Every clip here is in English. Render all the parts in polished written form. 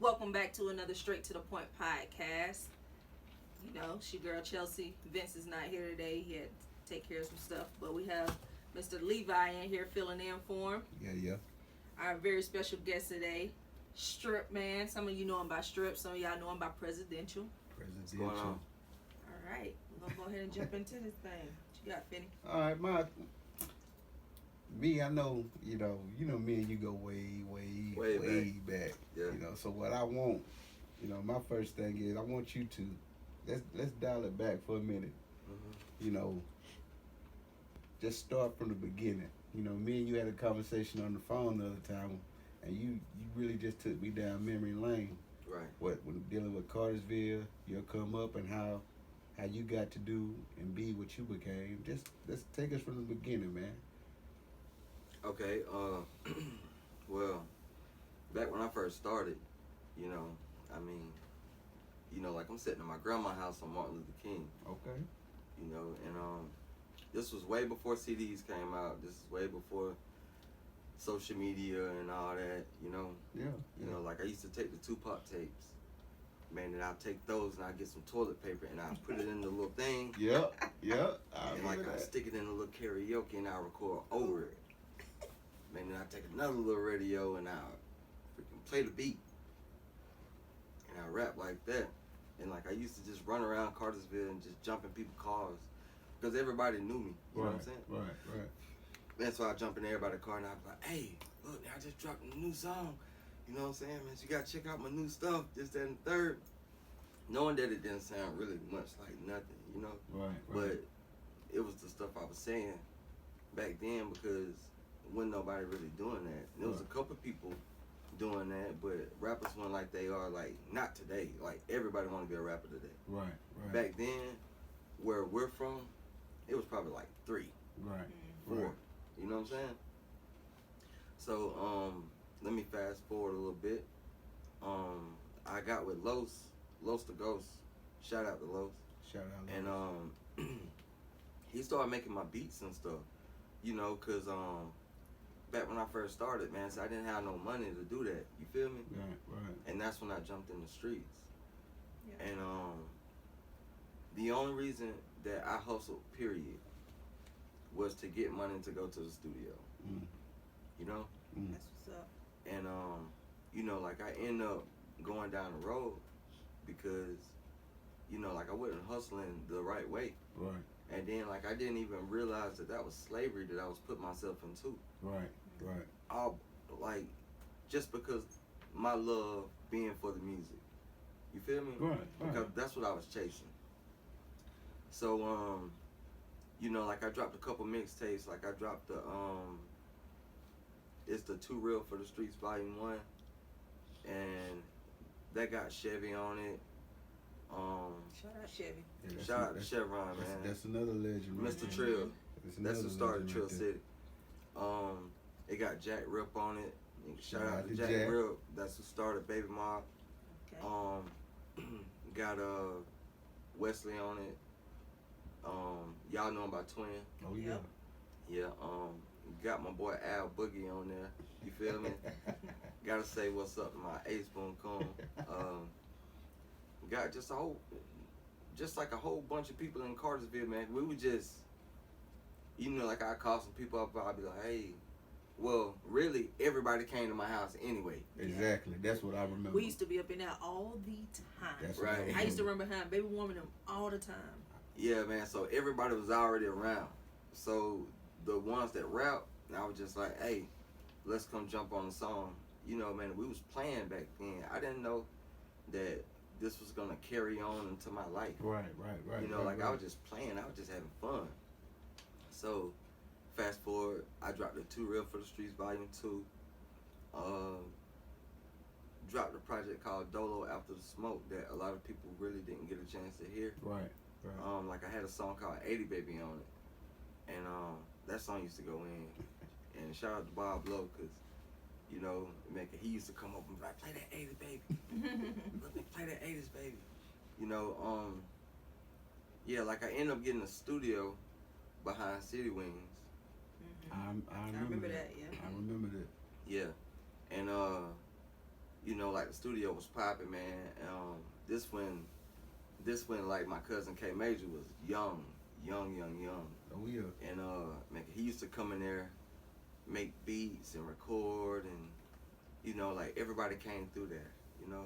Welcome back to another Straight to the Point podcast. You know, it's your girl Chelsea. Vince is not here today. He had to take care of some stuff. But we have Mr. Levi in here filling in for him. Yeah. Our very special guest today, Strip Man. Some of you know him by Strip. Some of y'all know him by Presidential. What's going on? All right. We're going to go ahead and jump into this thing. What you got, Finny? All right, I know, you know me and you go way back. Yeah. You know, so what I want, my first thing is I want you to let's dial it back for a minute. Mm-hmm. You know, just start from the beginning. You know, me and you had a conversation on the phone the other time, and you really just took me down memory lane. Right. When dealing with Cartersville, your come up and how you got to do and be what you became. Just let's take us from the beginning, man. Okay, well, back when I first started, like I'm sitting in my grandma's house on Martin Luther King. Okay. And this was way before CDs came out. This is way before social media and all that, Yeah. Like I used to take the Tupac tapes. Man, and I'd take those and I'd get some toilet paper and I'd put it in the little thing. Yep. And I'd stick it in a little karaoke and I'd record over it. Man, then I'd take another little radio and I'd freaking play the beat. And I'd rap like that. And like I used to just run around Cartersville and just jump in people's cars. Because everybody knew me. You know what I'm saying? Right. And so I'd jump in everybody's car and I'd be like, hey, look, I just dropped a new song. You know what I'm saying, man? So you gotta check out my new stuff, this, that, and the third. Knowing that it didn't sound really much like nothing, Right. But it was the stuff I was saying back then because wasn't nobody really doing that. And there was a couple people doing that, but rappers weren't like they are like not today. Like everybody want to be a rapper today. Right. Back then, where we're from, it was probably like 3, Right. 4. Right. You know what I'm saying? So let me fast forward a little bit. I got with Los the Ghost. Shout out to Los. Shout out. And he started making my beats and stuff. Cause back when I first started, man, so I didn't have no money to do that. You feel me? Right. And that's when I jumped in the streets. Yeah. And the only reason that I hustled, period, was to get money to go to the studio. Mm. That's what's up. And like I end up going down the road because, like I wasn't hustling the right way. Right. And then like I didn't even realize that was slavery that I was putting myself into. Right. All like just because my love being for the music. You feel me? Right. Because that's what I was chasing. So like I dropped a couple mixtapes. Like I dropped the it's the Too Real for the Streets Volume 1, and that got Chevy on it. Shout out Chevy. Yeah, Shout out to Chevron, man. That's another legend. Mr. Right. Trill. That's who started legend Trill right City. It got Jack Rip on it. Shout out to Jack Jack. Rip. That's who started Baby Mob. Okay. Got Wesley on it. Y'all know him by Twin. Oh yeah. Yep. Yeah. Got my boy Al Boogie on there. You feel me? Gotta say what's up to my Ace Boom Coon. Got just like a whole bunch of people in Cartersville, man. We would just, like I call some people up, I'd be like, hey, well, really, everybody came to my house anyway. Exactly. That's what I remember. We used to be up in there all the time. That's right. I used to run behind Baby Woman them all the time. Yeah, man. So everybody was already around. So the ones that rap, I was just like, hey, let's come jump on the song. Man, we was playing back then. I didn't know that this was gonna carry on into my life. Right. I was just playing. I was just having fun. So fast forward, I dropped the Too Real for the Streets Volume 2. Dropped a project called Dolo After the Smoke that a lot of people really didn't get a chance to hear. Right. Like I had a song called 80 Baby on it. And that song used to go in. And shout out to Bob Lowe, because, he used to come up and be like, play that 80s baby. Let me play that 80s baby. Like I ended up getting a studio behind City Wings. I remember that, yeah. I remember that. Yeah. And, know, like the studio was popping, man. This when like my cousin K Major was young. Oh yeah. And man, he used to come in there, make beats and record, and you know, like everybody came through there, you know,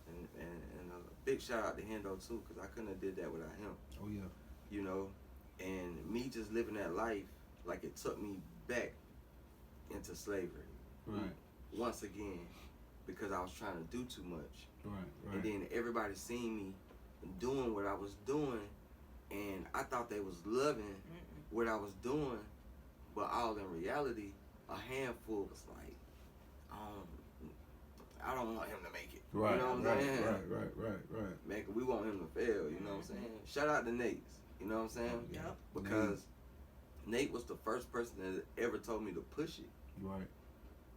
and a big shout out to Hendo too, cause I couldn't have did that without him. Oh yeah. You know, and me just living that life, like it took me back into slavery. Right. Once again, because I was trying to do too much. Right. And then everybody seen me doing what I was doing, and I thought they was loving what I was doing, but all in reality, a handful was like, I don't want him to make it. Right. You know what I'm saying? Right. Man, we want him to fail, you know what I'm saying? Shout out to Nate, you know what I'm saying? Yep. Because Nate was the first person that ever told me to push it. Right.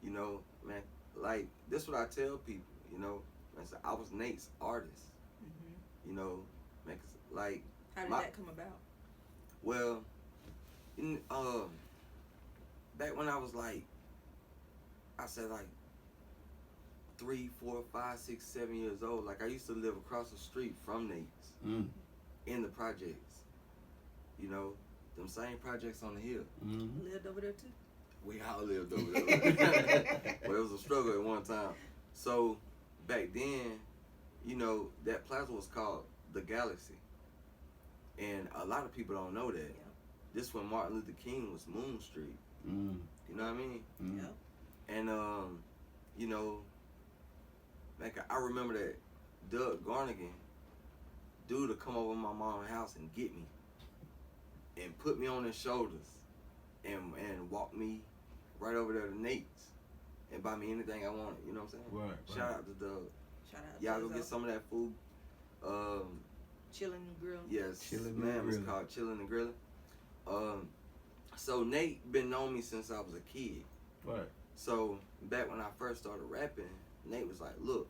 You know, man, like, this what I tell people, you know, man, so I was Nate's artist, you know, man, 'cause, like. How did that come about? Well, back when I was like, I said like 3, 4, 5, 6, 7 years old, like I used to live across the street from Nate's in the projects, you know, them same projects on the hill. Lived over there too? We all lived over there. But it was a struggle at one time. So back then, you know, that plaza was called the Galaxy. And a lot of people don't know that. Yeah. This when Martin Luther King was Moon Street. You know what I mean? Yep. And you know, like I remember that Doug Garnigan, dude, to come over to my mom's house and get me, and put me on his shoulders, and walk me right over there to Nate's, and buy me anything I wanted. You know what I'm saying? Right. Shout out to Doug. Shout out. Y'all go get some of that food. Chilling and grilling. Yes, Chilling man, and it's Grilling. called Chilling and Grilling. So Nate been on me since I was a kid. Right. So back when I first started rapping, Nate was like, look,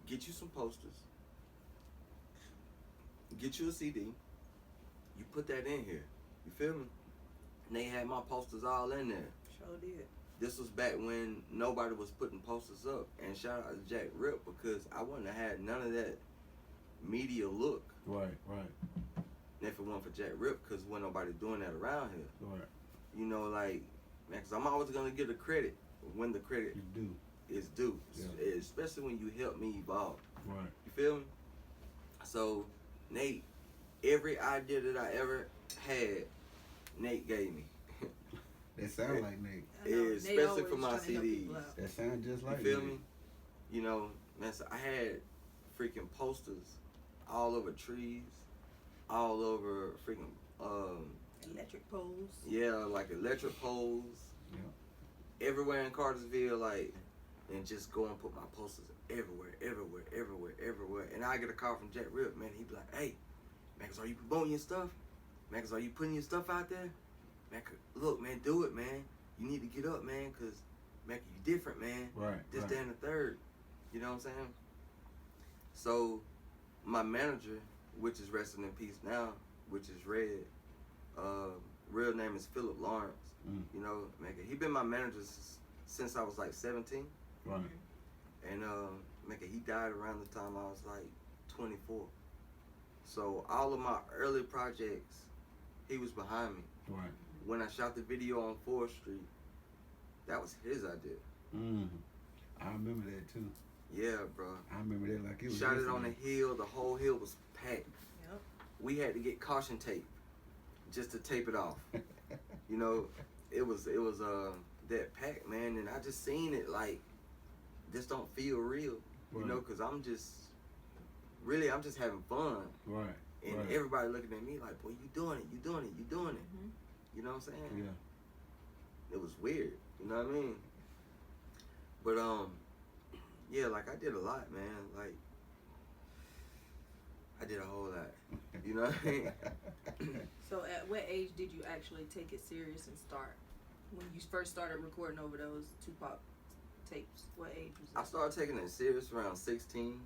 get you some posters, get you a CD, you put that in here. You feel me? Nate had my posters all in there. Sure did. This was back when nobody was putting posters up. And shout out to Jack Rip, because I wouldn't have had none of that media look. Right. If it wasn't for Jack Rip, because wasn't nobody doing that around here. Right. You know, like, man, because I'm always going to give the credit when the credit You do. is due. Yeah. Especially when you help me evolve. Right. You feel me? So, Nate, every idea that I ever had, Nate gave me. That sound like Nate. I know, Nate Especially always for my trying to help CDs. people out. That sound just like You feel Nate. me? You know, man, so I had freaking posters all over trees, all over freaking, Electric poles. yeah, like electric poles, everywhere in Cartersville, like, and just go and put my posters everywhere. And I get a call from Jack Rip, man, he'd be like, hey, man, are you promoting your stuff? Man, are you putting your stuff out there? Man, look, man, do it, man. You need to get up, man, because, man, you different, man. Right. This, right. that, and the third. You know what I'm saying? So, my manager, which is resting in peace now, which is Red, real name is Philip Lawrence. You know, man, he been my manager since I was like 17. Right. And, man, he died around the time I was like 24. So, all of my early projects, he was behind me. Right. When I shot the video on 4th Street, that was his idea. I remember that too. Yeah, bro. I remember that like it was. Shot it on yesterday. the hill. The whole hill was packed. Yep. We had to get caution tape just to tape it off. You know, it was that packed, man. And I just seen it like this don't feel real. You know, because I'm just having fun. Right. And right. everybody looking at me like, boy, you doing it. You know what I'm saying? Yeah. It was weird. You know what I mean? But yeah, like I did a lot, man. Like I did a whole lot. You know what I mean? So at what age did you actually take it serious and start? When you first started recording over those Tupac tapes, what age was I that? started taking it serious around 16.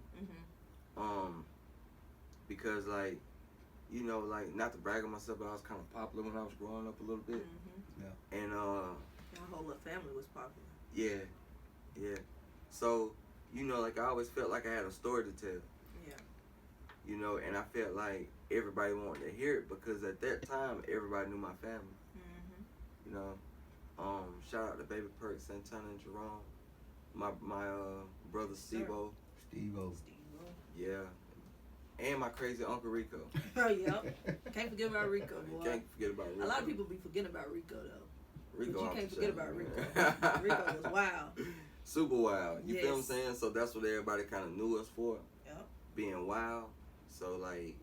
Because like, you know, like not to brag on myself, but I was kind of popular when I was growing up a little bit. And Your whole little family was popular. yeah. So, you know, like I always felt like I had a story to tell. Yeah. You know, and I felt like everybody wanted to hear it because at that time everybody knew my family. Mm-hmm. You know, shout out to Baby Perk, Santana, and Jerome. My brother Steve-O. Steve-O. Yeah. And my crazy Uncle Rico. Oh, yep. Can't forget about Rico, boy. Can't forget about Rico. A lot of people be forgetting about Rico, though. Rico, but you can't forget about man. Rico. Rico was wild. Super wild. You feel what I'm Yes. saying? So that's what everybody kind of knew us for. Yep. Being wild. So, like,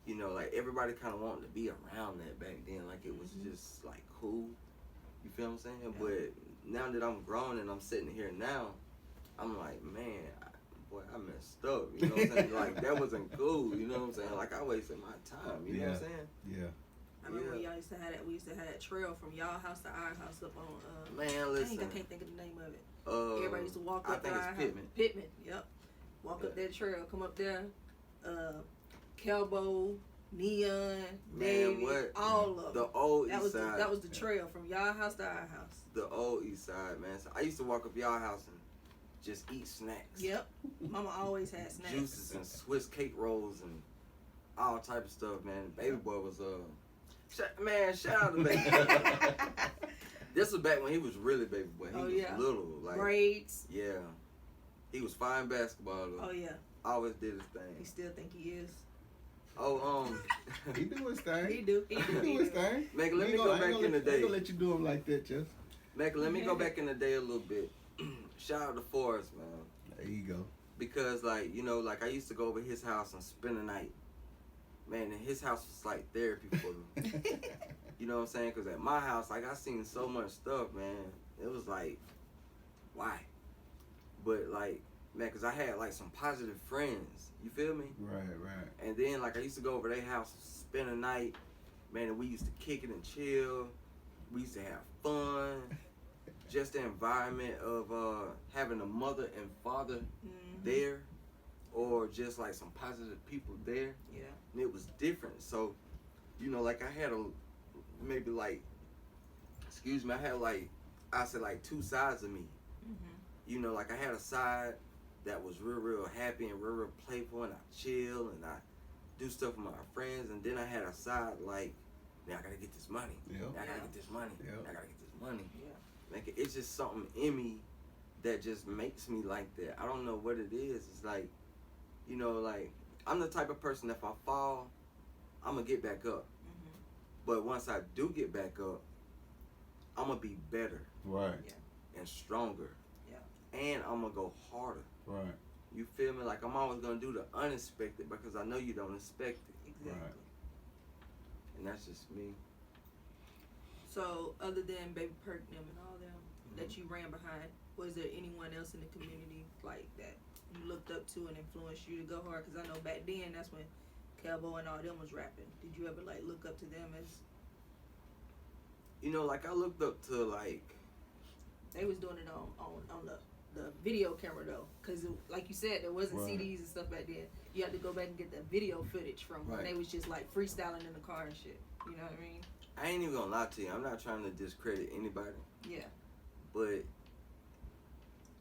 you know, like, everybody kind of wanted to be around that back then. Like, it was just, like, cool. You feel what I'm saying? Yeah. But now that I'm grown and I'm sitting here now, I'm like, man, boy, I messed up. You know what I'm saying? Like, that wasn't cool. You know what I'm saying? Like, I wasted my time. You know what I'm saying? Yeah. I remember when y'all used to have that. We used to have that trail from y'all house to our house up on. Man, listen. I can't think of the name of it. Everybody used to walk up I think to it's our Pittman. house. Pittman, yep. Walk up that trail, come up there. Kelbo, Neon, Davey, what? all of them. The old East Side. That was the trail from y'all house to our house. The old East Side, man. So I used to walk up y'all house and just eat snacks. Yep. Mama always had snacks. Juices and Swiss cake rolls and all type of stuff, man. Baby boy was shout out to Baby Boy. This was back when he was really Baby Boy. He was little, like braids. Yeah. He was fine basketball though. Oh yeah. Always did his thing. He still think he is. Oh, He do his thing. He do his thing. Megan, let me go back in the day. I ain't gonna let you do him like that, just. Megan, let me go back in the day a little bit. Shout out to Forrest, man. There you go. Because, like, you know, like, I used to go over his house and spend the night. Man, and his house was like therapy for me. You know what I'm saying? Because at my house, like, I seen so much stuff, man. It was like, why? But, like, man, because I had, like, some positive friends. You feel me? Right. And then, like, I used to go over their house, spend the night. Man, and we used to kick it and chill. We used to have fun. Just the environment of having a mother and father there, or just like some positive people there. Yeah. And it was different. So, you know, like I had I said like two sides of me. You know, like I had a side that was real happy and real playful, and I chill and I do stuff with my friends. And then I had a side like, now I gotta get this money. Yep. Now I gotta get this money. Yep. Now I gotta get this money. Yeah. Like, it's just something in me that just makes me like that. I don't know what it is. It's like, you know, like, I'm the type of person, if I fall, I'm going to get back up. But once I do get back up, I'm going to be better. Right. And stronger. Yeah. And I'm going to go harder. Right. You feel me? Like, I'm always going to do the unexpected because I know you don't expect it. Exactly. Right. And that's just me. So, other than Baby Perk them and all them that you ran behind, was there anyone else in the community like that you looked up to and influenced you to go hard? Because I know back then, that's when Kelbo and all them was rapping. Did you ever like look up to them as? You know, like I looked up to like. They was doing it on the video camera though, because like you said, there wasn't CDs and stuff back then. You had to go back and get the video footage from when they was just like freestyling in the car and shit. You know what I mean? I ain't even gonna lie to you. I'm not trying to discredit anybody. Yeah. But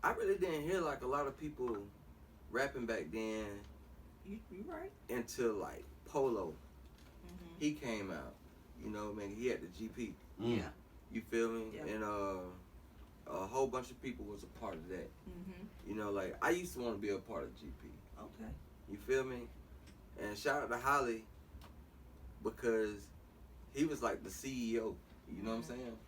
I really didn't hear like a lot of people rapping back then. You right. Until like Polo. He came out. You know, man, he had the GP. Yeah. You feel me? Yeah. And a whole bunch of people was a part of that. You know, like I used to want to be a part of GP. Okay. You feel me? And shout out to Holly because he was like the CEO. You know what I'm saying?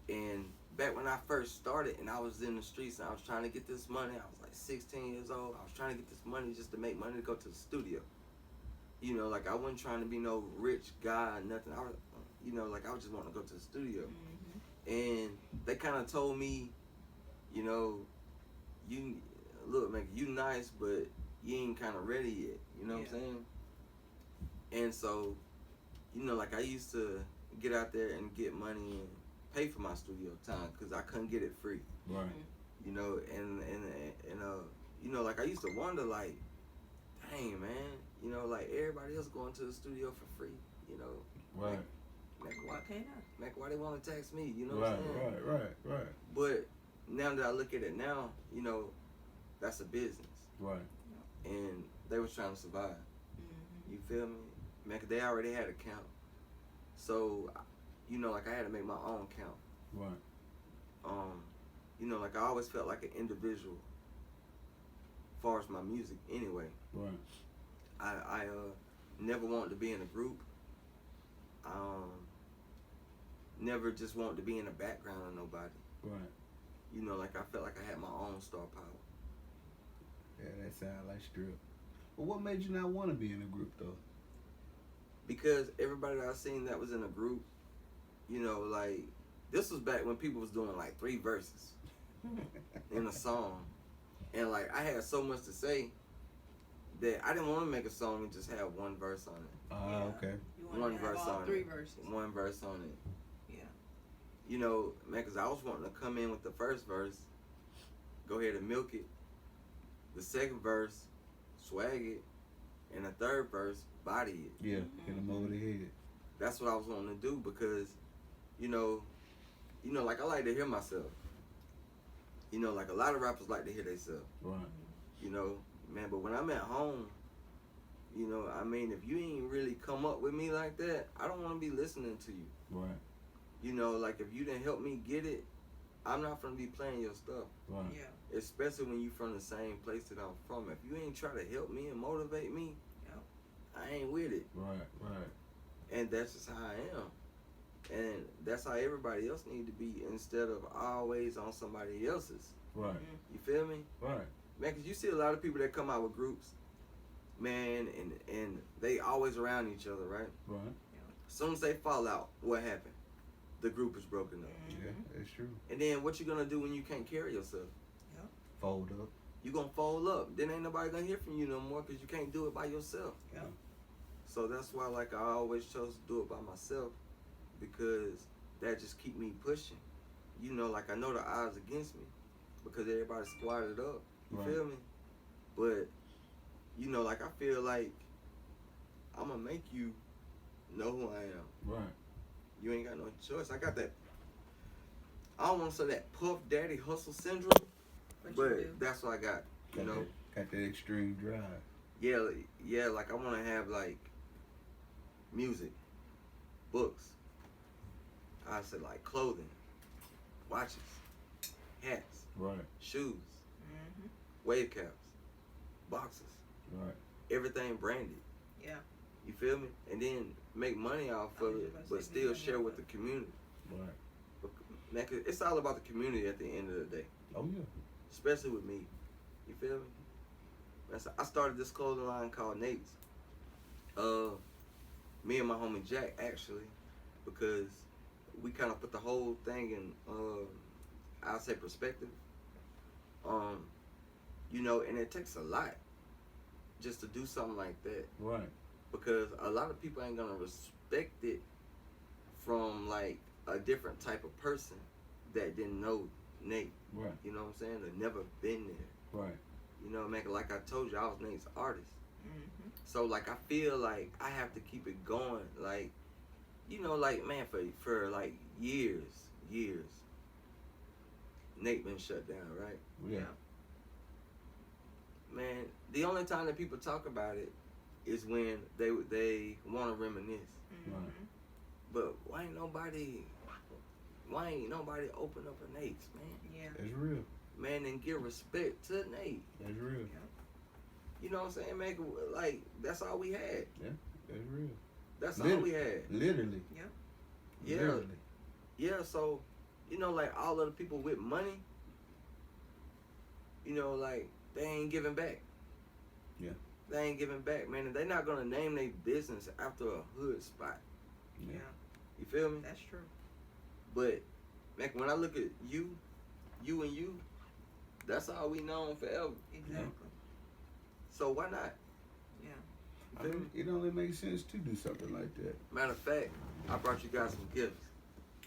And back when I first started and I was in the streets and I was trying to get this money, I was like 16 years old. I was trying to get this money just to make money to go to the studio. You know, like I wasn't trying to be no rich guy or nothing. I was, you know, like I was just wanting to go to the studio. And they kind of told me, you know, you look, man, you nice, but you ain't kind of ready yet. You know what I'm saying? And so, you know, like I used to get out there and get money and pay for my studio time because I couldn't get it free. Right. You know, and you know, like I used to wonder, like, dang, man, you know, like everybody else going to the studio for free. You know. Right. Like, Why can't I? Like, why they want to tax me? You know what I'm saying? Right. But now that I look at it now, you know, that's a business. Right. And they was trying to survive. You feel me? Man, 'cause they already had a count. So, you know, like I had to make my own count. Right. You know, like I always felt like an individual as far as my music anyway. Right. I never wanted to be in a group. Never just wanted to be in the background of nobody. Right. You know, like I felt like I had my own star power. Yeah, that sounds like strip. But what made you not want to be in a group though? Because everybody that I seen that was in a group, you know, like this was back when people was doing like 3 verses in a song. And like I had so much to say that I didn't want to make a song and just have 1 verse on it. Okay. You One want to have verse all on 3 it. verses. 1 verse on it. Yeah. You know, man, because I was wanting to come in with the first verse, go ahead and milk it. The second verse, swag it. And the third verse, body it. Yeah, hit them over the head. That's what I was wanting to do because, you know, like I like to hear myself. You know, like a lot of rappers like to hear themselves. Right. You know, man, but when I'm at home, you know, I mean, if you ain't really come up with me like that, I don't want to be listening to you. Right. You know, like if you didn't help me get it, I'm not gonna be playing your stuff. Right. Yeah. Especially when you from the same place that I'm from. If you ain't try to help me and motivate me, I ain't with it. Right. Right. And that's just how I am. And that's how everybody else need to be instead of always on somebody else's. Right. You feel me? Right. Man, because you see a lot of people that come out with groups, man, and they always around each other, right? Right. As soon as they fall out, what happened? The group is broken up. Yeah, that's true. And then what you gonna do when you can't carry yourself? Fold up. You gonna fold up. Then ain't nobody gonna hear from you no more because you can't do it by yourself. Yeah. So that's why, like, I always chose to do it by myself because that just keep me pushing. You know, like I know the odds against me because everybody squatted up. You Right. feel me? But you know, like I feel like I'm gonna make you know who I am. Right. You ain't got no choice. I got that. I don't want to say that Puff Daddy hustle syndrome, but that's what I got. You know, Got that extreme drive. yeah. Like I want to have like music, books. I said like clothing, watches, hats, Right. shoes, wave caps, boxes, Right. everything branded. Yeah. You feel me? And then make money off of it, but still share with the community. Right. Man, 'cause it's all about the community at the end of the day. Oh yeah. Especially with me. You feel me? I started this clothing line called Nate's. Me and my homie Jack actually, because we kind of put the whole thing in, I'll say perspective. You know, and it takes a lot just to do something like that. Right. Because a lot of people ain't gonna respect it from like a different type of person that didn't know Nate. Right. You know what I'm saying? That never been there. Right. You know, man, like I told you, I was Nate's artist. So like I feel like I have to keep it going. Like, you know, like man, for like years, Nate been shut down, right? Yeah. Man, the only time that people talk about it is when they want to reminisce. Right. But why ain't nobody open up a Nate's, man? Yeah. That's real. Man, and give respect to Nate. That's real. You know what I'm saying, man? Like, that's all we had. Yeah. That's real. That's all we had. Literally. Yeah. Literally. Yeah, so, you know, like, all of the people with money, you know, like, they ain't giving back. Yeah. They ain't giving back, man. And they not going to name their business after a hood spot. Yeah. You feel me? That's true. But, man, when I look at you, that's all we known forever. Exactly. So why not? Yeah. I mean, it only makes sense to do something like that. Matter of fact, I brought you guys some gifts.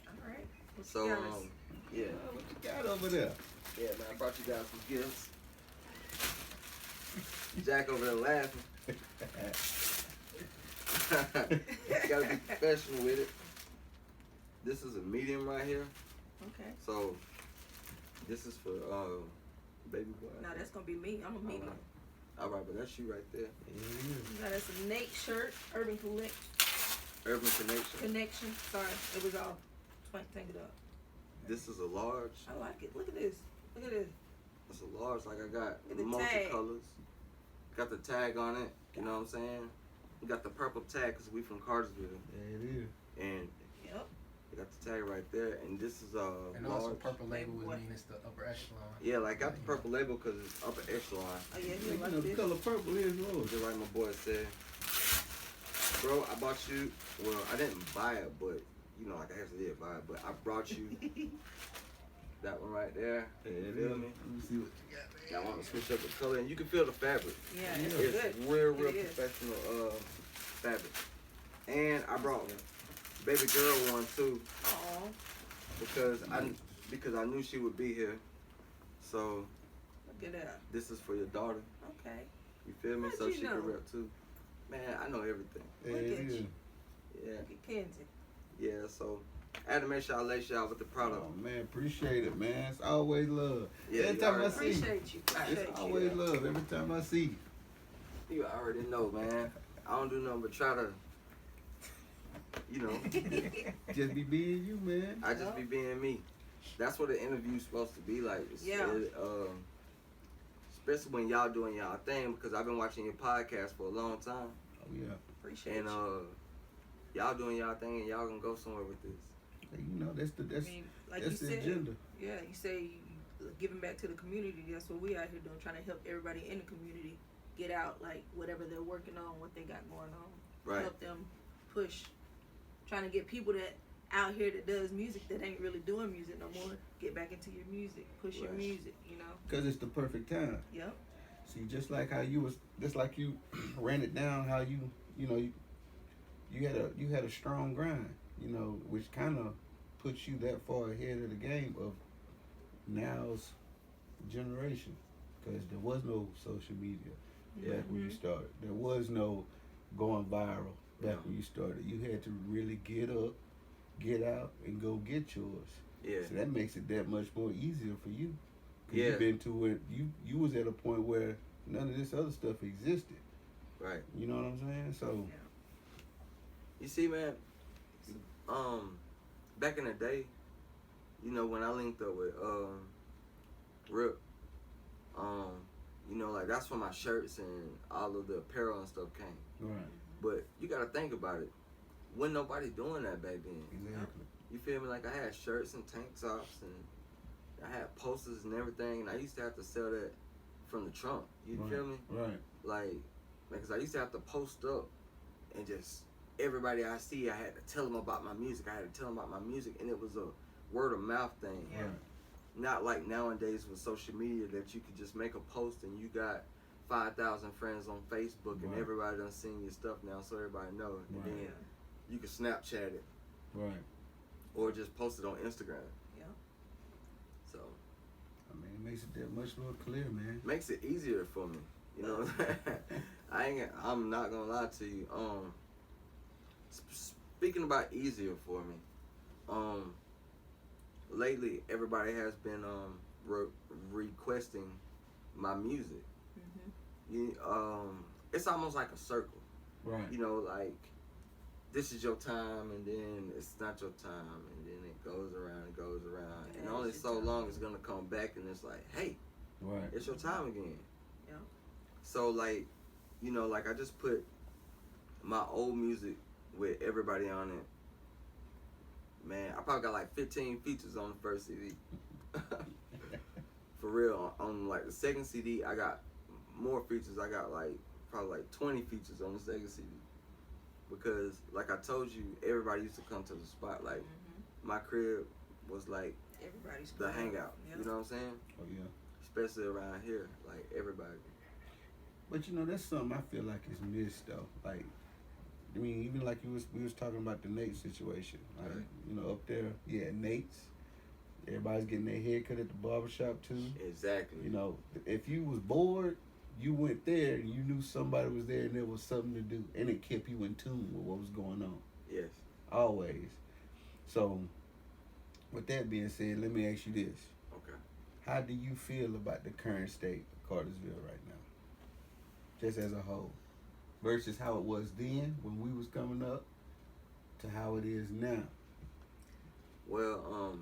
All right. So, yeah. Oh, what you got over there? Yeah, man, I brought you guys some gifts. Jack over there laughing. Gotta be professional with it. This is a medium right here. Okay. So, this is for baby boy. Nah, that's gonna be me. I'm a medium. All right, but that's you right there. Now that's a Nate shirt, Urban Connection. Sorry, it was all tangled up. This is a large. I like it. Look at this. Look at this. It's a large. Like I got Look at the tag. multicolors. Got the tag on it. You know what I'm saying? We got the purple tag because we from Cartersville. Yeah, it is. And Yep. we got the tag right there. And this is And large. also purple label would mean it's the upper echelon. Yeah, like got the purple label because it's upper echelon. Oh yeah, You you know, like the this. color purple is low. Just like my boy said. Bro, I bought you. Well, I didn't buy it, but you know, like I actually did buy it. But I brought you that one right there. Yeah, You it feel is. me? Let me see what you got there. That one to switch up the color, and you can feel the fabric. Yeah, it's It's good. real It is. professional fabric. And I brought baby girl one too Aw, because I knew she would be here. So look at that. this is for your daughter. Okay. You feel me? How'd So you she know? can rep too. Man, I know everything. Yeah, Look it at is. you. Yeah, Look at Kenzie. yeah. So I had to make sure I lace y'all with the product. Oh man, appreciate it, man. It's always love. Yeah, Every you time I already- see you, Appreciate you. Appreciate it's you. always love. Every time I see you. You already know, man. I don't do nothing but try to, you know, Just be being you, man. I just be being me. That's what an interview's supposed to be like. Yeah. Especially when y'all doing y'all thing, because I've been watching your podcast for a long time, Oh yeah. Appreciate and you. y'all doing y'all thing, and y'all gonna go somewhere with this. Hey, you know that's I mean, like you that's the said, agenda. yeah, you say giving back to the community. That's what we out here doing, trying to help everybody in the community get out, like whatever they're working on, what they got going on. Right. Help them push, trying to get people that out here that does music that ain't really doing music no more, get back into your music, push your Right. music, you know. Cause it's the perfect time. Yep. See, just like how you ran it down, how you had a strong grind, you know, which kind of puts you that far ahead of the game of now's generation, because there was no social media back when you started. There was no going viral back when you started. You had to really get up, get out, and go get yours. Yeah. So that makes it that much more easier for you. Cause Yeah. you've been to where you was at a point where none of this other stuff existed. Right. You know what I'm saying? So You see, man. Back in the day, you know, when I linked up with Rip, you know, like that's when my shirts and all of the apparel and stuff came. right, But you gotta think about it. Wasn't nobody doing that back then. exactly. You feel me? Like I had shirts and tank tops and I had posters and everything, and I used to have to sell that from the trunk. You Right. feel me? Right. Like, because I used to have to post up and just everybody I see, I had to tell them about my music. I had to tell them about my music, and it was a word of mouth thing. Yeah. Right. Not like nowadays with social media that you could just make a post and you got 5,000 friends on Facebook and Right. everybody done seen your stuff now, so everybody know. And Right. then Yeah. you can Snapchat it Right. or just post it on Instagram. Yeah. So I mean, it makes it that much more clear, man. makes it easier for me. You know, I'm not gonna lie to you. Speaking about easier for me, lately everybody has been requesting my music. It's almost like a circle. Right. You know, like this is your time, and then it's not your time, and then it goes around, Yeah, and only it's so your time. long it's gonna come back, and it's like, hey, Right. it's your time again. Yeah. So like, you know, like I just put my old music with everybody on it. Man, I probably got like 15 features on the first CD. For real, on like the second CD, I got more features. I got like probably like 20 features on the second CD. Because like I told you, everybody used to come to the spot. Like my crib was like Everybody's the hangout. Yeah. You know what I'm saying? Oh yeah. Especially around here, like everybody. But you know, that's something I feel like is missed though. Like, I mean, even like we was talking about the Nate situation. Like, Right. you know, up there, yeah, Nate's. Everybody's getting their hair cut at the barbershop too. Exactly. You know, if you was bored, you went there and you knew somebody was there and there was something to do, and it kept you in tune with what was going on. Yes. Always. So, with that being said, let me ask you this: Okay. How do you feel about the current state of Cartersville right now? Just as a whole. Versus how it was then when we was coming up to how it is now. Well,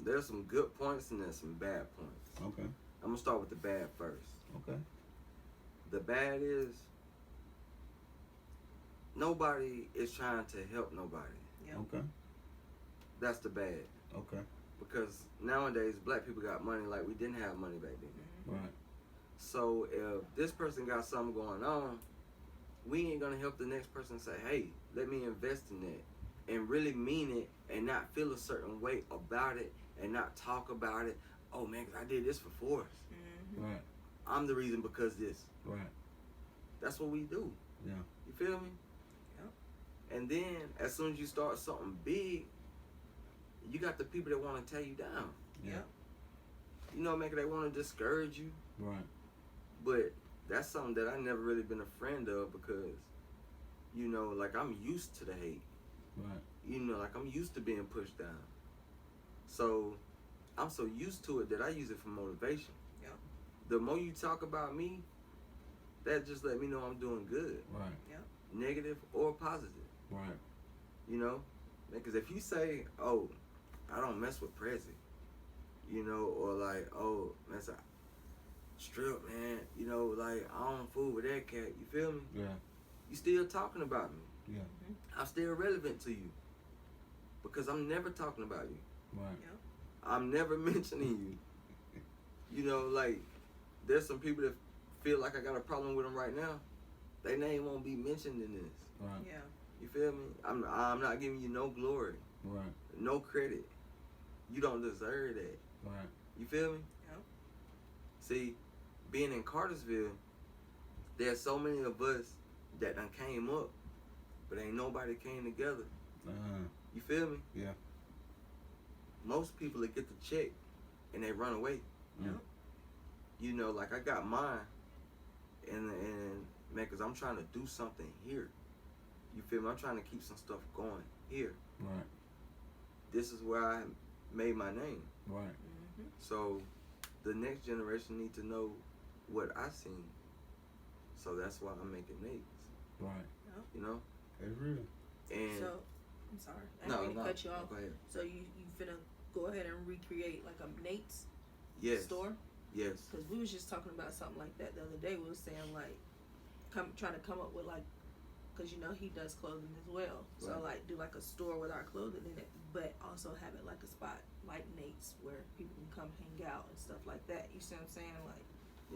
there's some good points and there's some bad points. Okay. I'm gonna start with the bad first. Okay. The bad is nobody is trying to help nobody. Yep. Okay. That's the bad. Okay. Because nowadays black people got money like we didn't have money back then. Right. So if this person got something going on, we ain't gonna help the next person say, hey, let me invest in that. And really mean it and not feel a certain way about it and not talk about it. Oh man, 'cause I did this for Forrest. Right. I'm the reason because this. Right. That's what we do. Yeah. You feel me? Yep. And then as soon as you start something big, you got the people that want to tear you down. Yeah. Yep. You know, man, they want to discourage you. Right. But that's something that I never really been a friend of because, you know, like I'm used to the hate. Right. You know, like I'm used to being pushed down. So I'm so used to it that I use it for motivation. Yeah. The more you talk about me, that just let me know I'm doing good. Right. Negative or positive. Right. You know? Because if you say, oh, I don't mess with Prezi, you know, or like, oh, man, it's a strip, man, you know, like, I don't fool with that cat, you feel me? Yeah. You still talking about me. Yeah. I'm still relevant to you. Because I'm never talking about you. Right. I'm never mentioning you. You know, like, there's some people that feel like I got a problem with them right now. Their name won't be mentioned in this. Right. Yeah. You feel me? I'm not giving you no glory, Right. no credit. You don't deserve that. Right. You feel me? Yeah. See, being in Cartersville, there's so many of us that done came up, but ain't nobody came together. You feel me? Yeah. Most people that get the check and they run away. Yeah. You know, like I got mine, and man, cause I'm trying to do something here. You feel me? I'm trying to keep some stuff going here. Right. This is where I made my name. Right. So the next generation need to know what I seen. So that's why I'm making Nate's. Right. You know? It's real. And So, I'm sorry. I didn't mean to cut you off. Go ahead. So you finna go ahead and recreate like a Nate's Yes. store? Yes. Because we was just talking about something like that the other day. We was saying like, trying to come up with like, because you know he does clothing as well. So Right. like do like a store with our clothing in it, but also have it like a spot like Nate's where people can come hang out and stuff like that. You see what I'm saying? Like,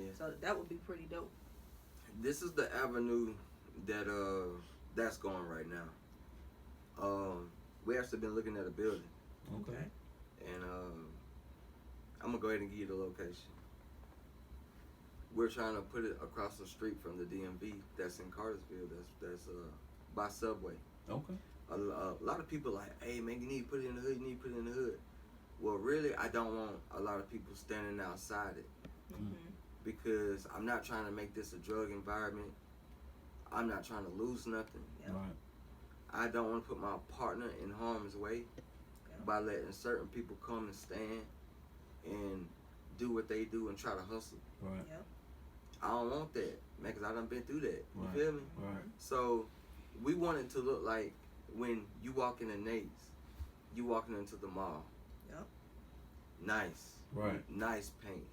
Yeah. so that would be pretty dope. This is the avenue that that's going right now. We actually been looking at a building, Okay. and I'm gonna go ahead and give you the location. We're trying to put it across the street from the DMV that's in Cartersville. That's by Subway. Okay. A lot of people like, hey man, you need to put it in the hood. You need to put it in the hood. Well, really, I don't want a lot of people standing outside it. Because I'm not trying to make this a drug environment. I'm not trying to lose nothing. Yep. Right. I don't want to put my partner in harm's way by letting certain people come and stand and do what they do and try to hustle. Right. Yep. I don't want that, man, because I done been through that. You Right. feel me? Right. So we want it to look like when you walk into Nate's, you walking into the mall. Yep. Nice. Right. Nice paint.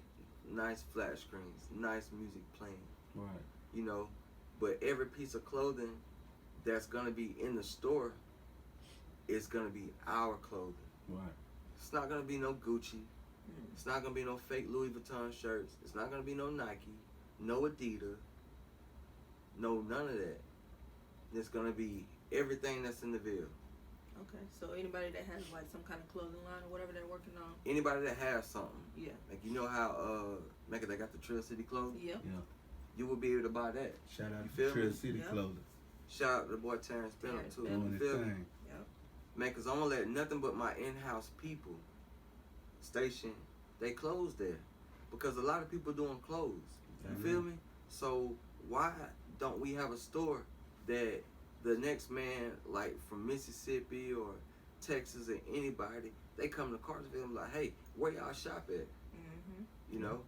Nice flat screens. Nice music playing. Right. You know, but every piece of clothing that's gonna be in the store is gonna be our clothing. Right. It's not gonna be no Gucci. It's not gonna be no fake Louis Vuitton shirts. It's not gonna be no Nike, no Adidas, no none of that. It's gonna be everything that's in the Ville. Okay. So anybody that has like some kind of clothing line or whatever they're working on. Anybody that has something, Yeah. like you know how Mecca they got the Trill City clothing, Yep. Yeah. you will be able to buy that. Shout out You to feel Trail me? City Yeah. Clothing. Shout out to the boy Terrence Benham Terrence too. Benham. Doing You his feel me? thing. Man, cause I don't let nothing but my in-house people station they clothes there, because a lot of people doing clothes. You Amen. feel me? So why don't we have a store that the next man, like from Mississippi or Texas or anybody, they come to Cartersville and be like, hey, where y'all shop at? You know,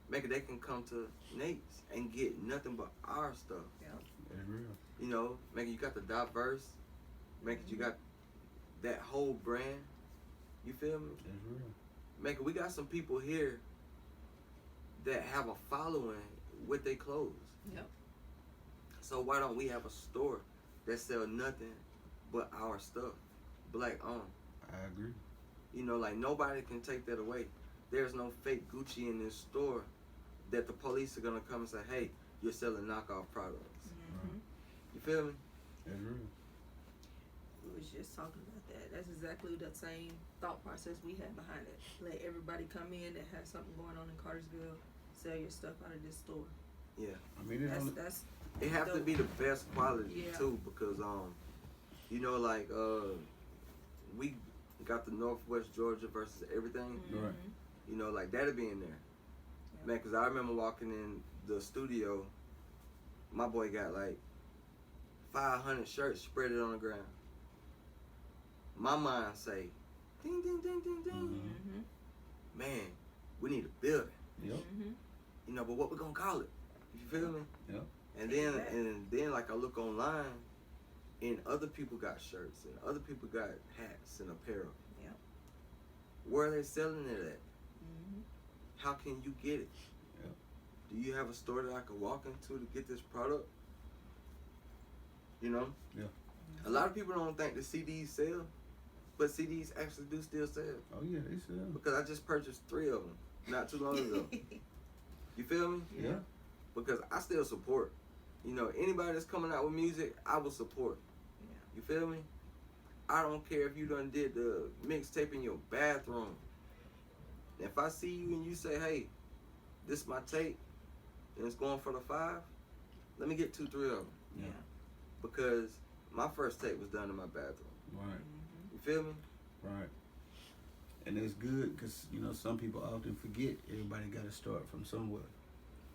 maybe they can come to Nate's and get nothing but our stuff. That's real. You know, maybe you got the diverse, maybe you got that whole brand. You feel me? That's real. Maybe we got some people here that have a following with their clothes. Yep. So why don't we have a store that sell nothing but our stuff, black owned? I agree. You know, like nobody can take that away. There's no fake Gucci in this store that the police are gonna come and say, "Hey, you're selling knockoff products." Mm-hmm. You feel me? That's real. We was just talking about that. That's exactly the same thought process we had behind it. Let everybody come in that has something going on in Cartersville, sell your stuff out of this store. Yeah. I mean, That's It have to be the best quality Yeah. too, because you know, like we got the Northwest Georgia versus everything. Right. You know, like that'll be in there, man. Cause I remember walking in the studio, my boy got like 500 shirts spread on the ground. My mind say, ding, ding, ding, ding, ding. Mm-hmm. Man, we need a building. Yep. Mm-hmm. You know, but what we gonna call it? You feel me? Yep. And then like I look online, and other people got shirts, and other people got hats and apparel. Yep. Where are they selling it at? Mm-hmm. How can you get it? Yep. Do you have a store that I can walk into to get this product? You know? Yeah. A lot of people don't think the CDs sell, but CDs actually do still sell. Oh yeah, they sell. Because I just purchased 3 of them not too long ago. You feel me? Yeah. Because I still support. You know, anybody that's coming out with music, I will support. Yeah. You feel me? I don't care if you done did the mixtape in your bathroom. If I see you and you say, "Hey, this is my tape, and it's going for the 5," let me get 2, 3 of them. Yeah. Because my first tape was done in my bathroom. Right. Mm-hmm. You feel me? Right. And it's good because, you know, some people often forget everybody got to start from somewhere.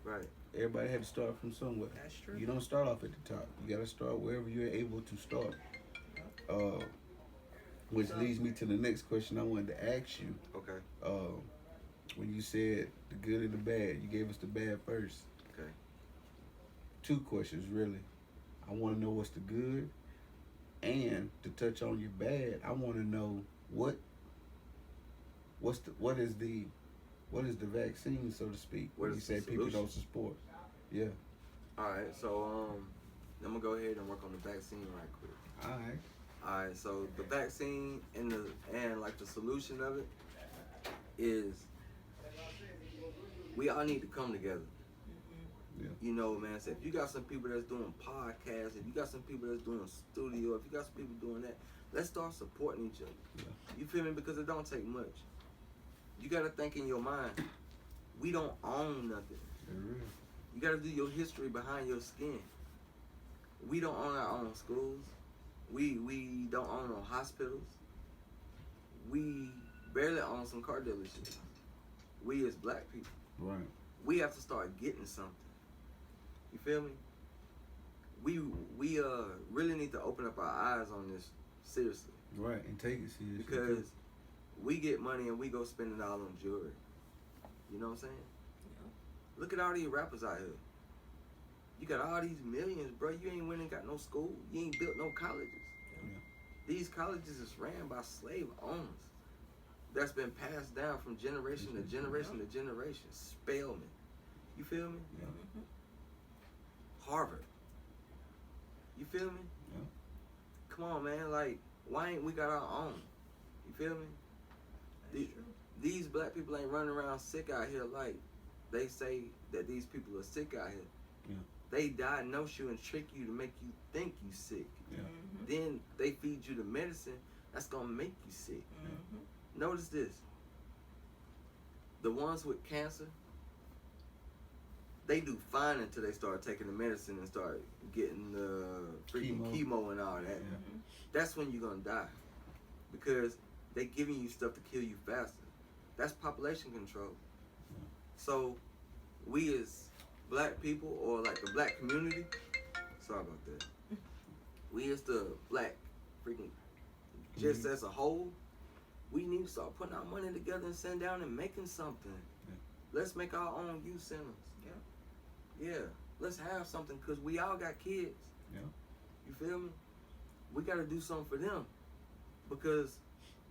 Right. Everybody had to start from somewhere. That's true. You don't start off at the top. You got to start wherever you're able to start. Which leads me to the next question I wanted to ask you. Okay. When you said the good and the bad, you gave us the bad first. Okay. 2 questions, really. I want to know what's the good, and to touch on your bad, I want to know what is the vaccine, so to speak, What when you is say the people solution? don't support. Yeah. Alright, so I'm gonna go ahead and work on the vaccine right quick. All right. Alright, so the vaccine and the solution of it is we all need to come together. Yeah. You know, man, so if you got some people that's doing podcasts, if you got some people that's doing studio, if you got some people doing that, let's start supporting each other. Yeah. You feel me? Because it don't take much. You gotta think in your mind, we don't own nothing. They're real. You gotta do your history behind your skin. We don't own our own schools. We don't own no hospitals. We barely own some car dealerships. We as black people. Right. We have to start getting something. You feel me? We really need to open up our eyes on this seriously. Right. And take it seriously. Because we get money and we go spend it all on jewelry. You know what I'm saying? Yeah. Look at all these rappers out here. You got all these millions, bro. You ain't went and got no school. You ain't built no colleges. Yeah. These colleges is ran by slave owners. That's been passed down from generation to generation to generation. Spelman. You feel me? Yeah. Mm-hmm. Harvard. You feel me? Yeah. Come on, man. Like, why ain't we got our own? You feel me? That's true. These black people ain't running around sick out here like they say that these people are sick out here. Yeah. They diagnose you and trick you to make you think you sick. Yeah. Mm-hmm. Then they feed you the medicine that's gonna make you sick. Mm-hmm. Notice this. The ones with cancer, they do fine until they start taking the medicine and start getting the freaking chemo and all that. Yeah. That's when you're gonna die. Because they giving you stuff to kill you faster. That's population control. Yeah. So we as black people, or like the black community, sorry about that. We as the black freaking just as a whole, we need to start putting our money together and sitting down and making something. Let's make our own youth centers. Yeah. Let's have something because we all got kids. Yeah. You feel me? We got to do something for them because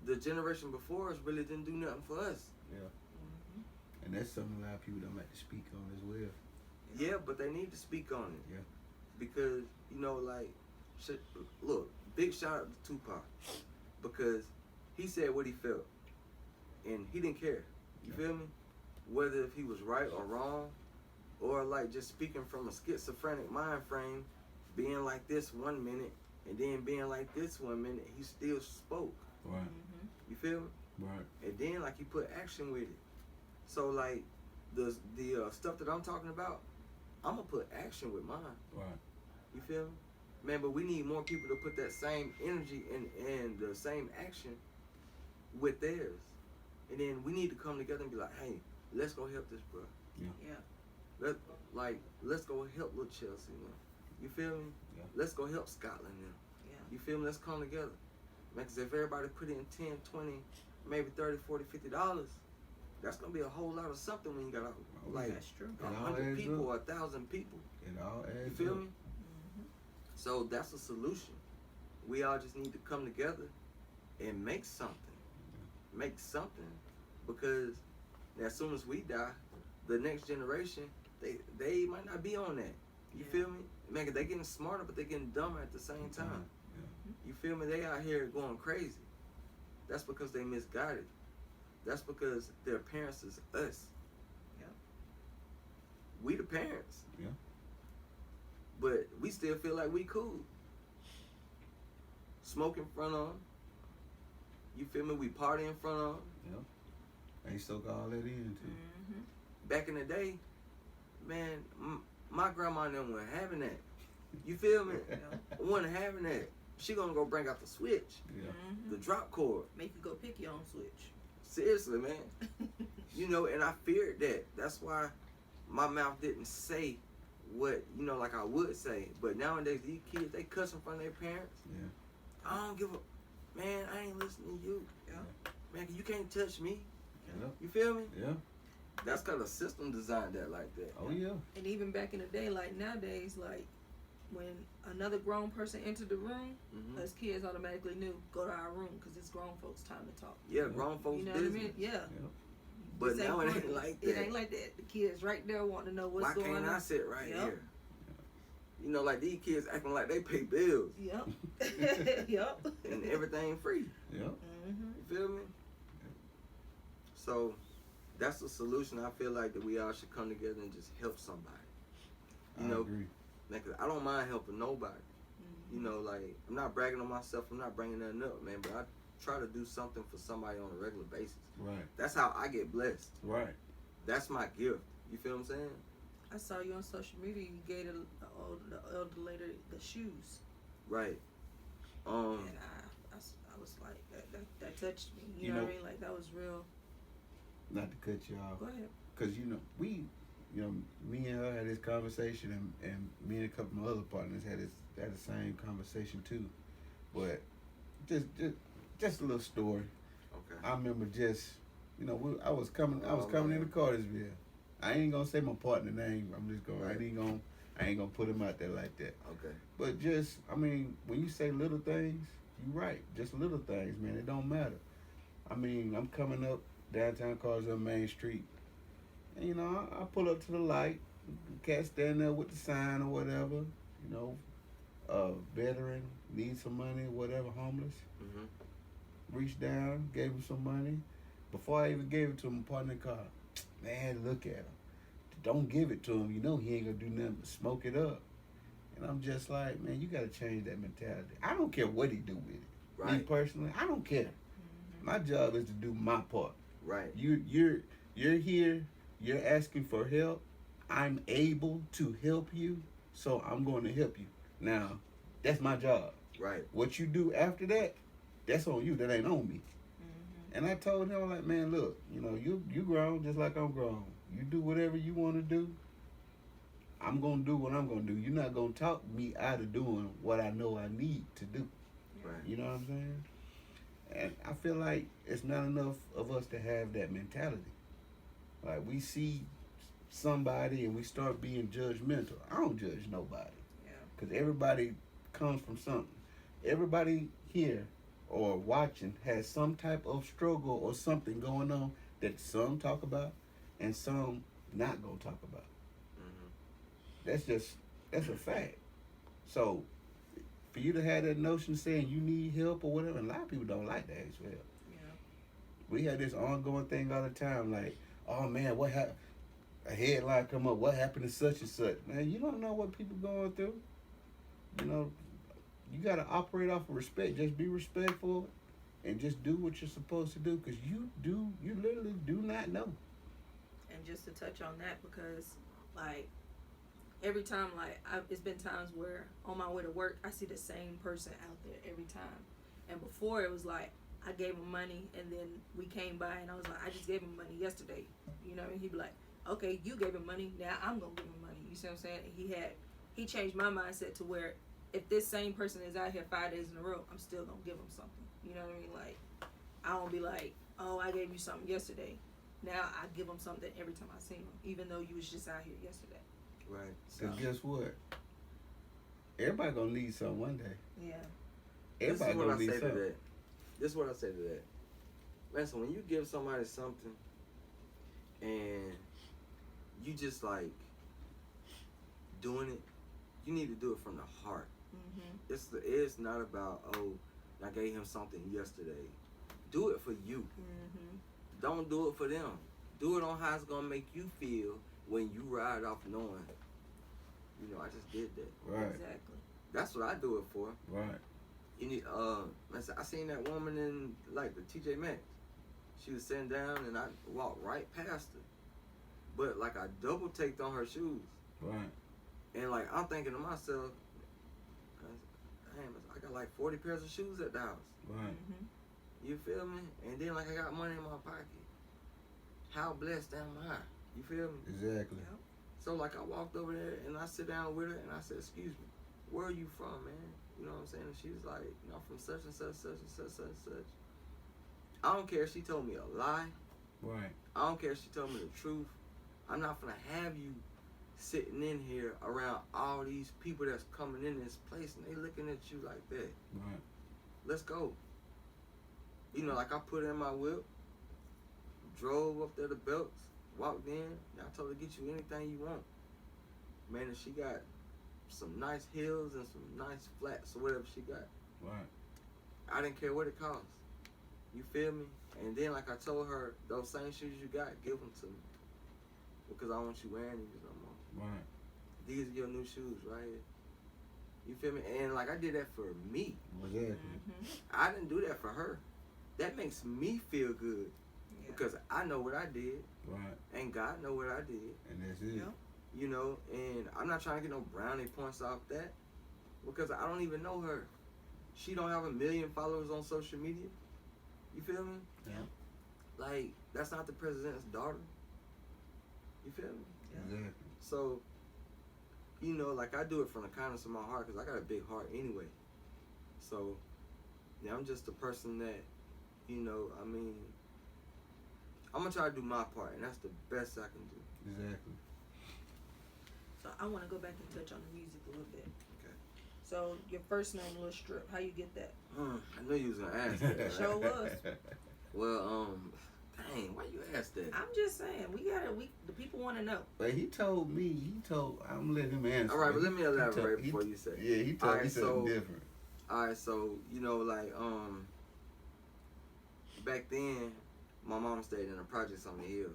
the generation before us really didn't do nothing for us. Yeah. And that's something a lot of people don't like to speak on as well. Yeah, but they need to speak on it. Yeah. Because, you know, like, look, big shout out to Tupac because he said what he felt and he didn't care. You feel me? Whether if he was right or wrong or like just speaking from a schizophrenic mind frame, being like this one minute and then being like this one minute, he still spoke. Right. You feel me? Right. And then like he put action with it. So like the stuff that I'm talking about, I'm gonna put action with mine. Right. You feel me? Man, but we need more people to put that same energy and the same action with theirs. And then we need to come together and be like, hey, let's go help this bro. Yeah. Let's go help little Chelsea, man. You feel me? Yeah. Let's go help Scotland now. Yeah. You feel me? Let's come together. Man, because if everybody put in 10, 20, maybe 30, 40, $50, that's going to be a whole lot of something when you got like That's true. 100 people or 1,000 people. It all You adds feel up. me? So that's a solution. We all just need to come together and make something. Make something. Because as soon as we die, the next generation, they might not be on that. You feel me? Man, 'cause they getting smarter, but they getting dumber at the same time. Yeah. You feel me? They out here going crazy. That's because they misguided. That's because their parents is us. Yeah. We the parents. Yeah. But we still feel like we cool. Smoke in front of them. You feel me? We party in front of them. They soak all that in too. Back in the day, man, my grandma and them weren't having that. You feel me? Wasn't having that. She gonna go bring out the switch, Yeah. the drop cord. Make you go pick your own switch. Seriously, man. You know, and I feared that. That's why my mouth didn't say what, you know, like I would say. But nowadays, these kids, they cuss in front of their parents. Yeah. I don't give a, man, I ain't listening to you. Yeah. Man, you can't touch me. Yeah. You feel me? Yeah. That's because the system designed that like that. Oh yeah. And even back in the day, like nowadays, like when another grown person entered the room, Mhm. us kids automatically knew, go to our room because it's grown folks' time to talk. Yeah, grown folks You know business. what I mean? Yeah. Yeah. But This now it fun. ain't like It that. ain't like that. The kids right there want to know what's Why going can't on. I sit right Yep. here? You know, like these kids acting like they pay bills Yep. Yep. and everything free. Yeah. Mm-hmm. You feel me? So that's the solution. I feel like that we all should come together and just help somebody. You I know, agree. man, 'cause I don't mind helping nobody. You know, like I'm not bragging on myself. I'm not bringing nothing up, man. But I try to do something for somebody on a regular basis. Right. That's how I get blessed. Right. That's my gift. You feel what I'm saying? I saw you on social media. You gave the older lady the shoes, Right. and I was like, that touched me. You know what I mean? Like that was real. Not to cut you off. Go ahead. Cause me and her had this conversation, and me and a couple of my other partners had the same conversation too. But just a little story. Okay. I remember I was coming into Cartersville. I ain't gonna say my partner name. I'm just going. Right. I ain't gonna put him out there like that. Okay. But when you say little things, you're right. Just little things, man. It don't matter. I'm coming up downtown Cartersville Main Street, and I pull up to the light. Cat stand there with the sign or whatever. Veteran, needs some money, whatever, homeless. Mhm. Reached down, gave him some money. Before I even gave it to him, my partner in the car, man, look at him. Don't give it to him. You know he ain't gonna do nothing but smoke it up. And I'm just like, man, you gotta change that mentality. I don't care what he do with it. Me Right. personally, I don't care. My job is to do my part. Right. You're here. You're asking for help. I'm able to help you, so I'm going to help you. Now, that's my job. Right. What you do after that, that's on you. That ain't on me. And I told him, like, man, look, you grown just like I'm grown. You do whatever you want to do. I'm going to do what I'm going to do. You're not going to talk me out of doing what I know I need to do. Right. You know what I'm saying? And I feel like it's not enough of us to have that mentality. Like we see somebody and we start being judgmental. I don't judge nobody. Yeah. Because everybody comes from something. Everybody here or watching has some type of struggle or something going on that some talk about and some not gonna talk about. That's a fact. So for you to have that notion saying you need help or whatever, and a lot of people don't like that as well. Yeah. We have this ongoing thing all the time, like, oh man, what happened? A headline come up, what happened to such and such? Man, you don't know what people going through. You know, you gotta operate off of respect. Just be respectful and just do what you're supposed to do, because you literally do not know. And just to touch on that, because like every time, like it's been times where on my way to work I see the same person out there every time. And before it was like I gave him money and then we came by and I was like, I just gave him money yesterday. You know, and he'd be like, okay, you gave him money, now I'm gonna give him money. You see what I'm saying? And he changed my mindset to where if this same person is out here 5 days in a row, I'm still gonna give him something. You know what I mean? Like I won't be like, oh, I gave you something yesterday. Now I give him something every time I see him, even though you was just out here yesterday. Right. So guess what? Everybody gonna need something one day. Yeah. Everybody gonna need something. This is what I say to that. Man, so when you give somebody something and you just like doing it, you need to do it from the heart. Mm-hmm. It's not about, oh, I gave him something yesterday. Do it for you. Mm-hmm. Don't do it for them. Do it on how it's gonna make you feel when you ride off knowing, you know, I just did that. Right. Exactly. That's what I do it for. Right. You need, I seen that woman in like the TJ Maxx. She was sitting down and I walked right past her. But like I double taked on her shoes. Right. And like I'm thinking to myself, damn, I got like 40 pairs of shoes at the house. Right. Mm-hmm. You feel me? And then like I got money in my pocket. How blessed am I? You feel me? Exactly. Yep. So like I walked over there and I sit down with her and I said, excuse me, where are you from, man? You know what I'm saying? And she was like, you know, I'm from such and such, such and such, such and such. I don't care if she told me a lie. Right. I don't care if she told me the truth. I'm not gonna have you sitting in here around all these people that's coming in this place and they looking at you like that. Right. Let's go. You know, like I put in my whip, drove up there to Belts, walked in, and I told her to get you anything you want. Man, and she got some nice heels and some nice flats or whatever she got. Right. I didn't care what it cost. You feel me? And then like I told her, those same shoes you got, give them to me. Because I don't want you wearing these no more. Right. These are your new shoes right here. You feel me? And like I did that for me. Exactly. Mm-hmm. I didn't do that for her. That makes me feel good. Yeah. Because I know what I did. Right. And God know what I did. And that's it. Yep. You know, and I'm not trying to get no brownie points off that. Because I don't even know her. She don't have 1 million followers on social media. You feel me? Yeah. Like, that's not the president's daughter. You feel me? Yeah. Exactly. So, you know, like I do it from the kindness of my heart because I got a big heart anyway. So, yeah, I'm just a person that, you know, I mean, I'm going to try to do my part, and that's the best I can do. Exactly. So I want to go back and touch on the music a little bit. Okay. So your first name, Lil Strip, how you get that? I knew you was going to ask that. Right? Sure was. Well, dang, why you ask that? I'm just saying, the people want to know. But I'm letting him answer. All right, but let me elaborate he before you say. Yeah, he told All me right, something so- different. All right, so, you know, like, back then, my mom stayed in the projects on the hill.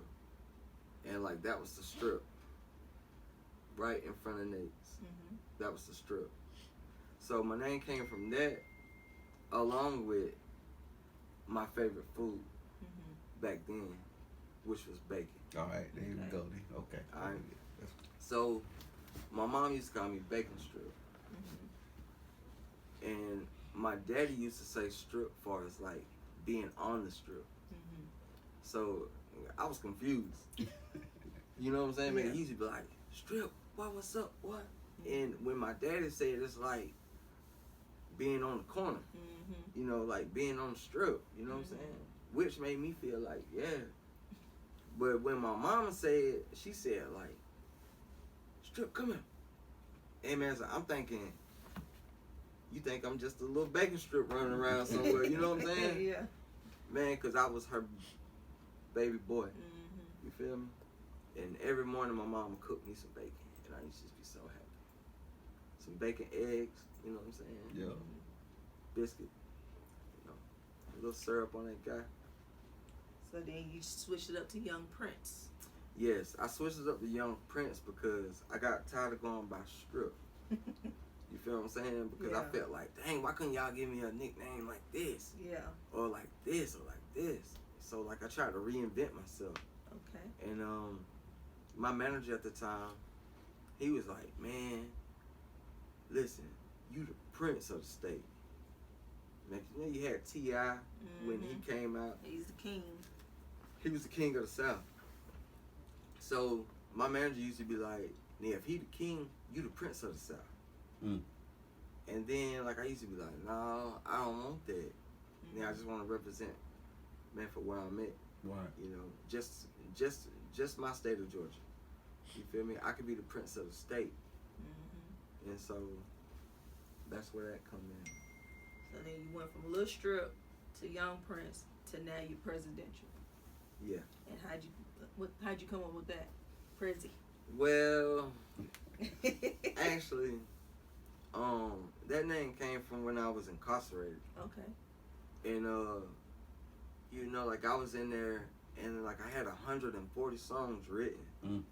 And, like, that was the strip. Right in front of Nate's. Mm-hmm. That was the strip. So my name came from that, along with my favorite food back then, which was bacon. All right, there you Okay. go. Then. Okay. All right. So my mom used to call me Bacon Strip. Mm-hmm. And my daddy used to say strip for us, like, being on the strip. Mm-hmm. So I was confused. You know what I'm saying? Man, Yeah. he used to be like, strip, what's up, what? And when my daddy said it's like being on the corner, Mm-hmm. you know, like being on the strip, you know what I'm saying? Which made me feel like, yeah, But when my mama said, she said like, Strip, come here. Hey man, so I'm thinking, you think I'm just a little bacon strip running around somewhere, you know what I'm saying? Yeah. Man, cause I was her baby boy. Mm-hmm. You feel me? And every morning my mama cooked me some bacon, and I used to just be so happy. Some bacon, eggs, you know what I'm saying? Yeah. Biscuit, you know, a little syrup on that guy. So then you switched it up to Young Prince. Yes, I switched it up to Young Prince because I got tired of going by Strip. You feel what I'm saying? Because I Yeah. felt like, dang, why couldn't y'all give me a nickname like this? Yeah. Or like this, or like this. So like I tried to reinvent myself. Okay. And my manager at the time, he was like, man, listen, you the prince of the state. Man, you know you had T.I. when he came out. He's the king. He was the king of the South. So my manager used to be like, "Yeah, if he the king, you the prince of the South." Mm. And then like I used to be like, "No, I don't want that. Now I just want to represent, man, for where I'm at. Right. You know, just my state of Georgia. You feel me? I could be the prince of the state." And so that's where that come in. So then you went from Lil Strip to Young Prince to now you're presidential. Yeah. And how'd you come up with that? Prezi. Well, actually, that name came from when I was incarcerated. Okay. And you know, like I was in there and like I had 140 songs written. Mm.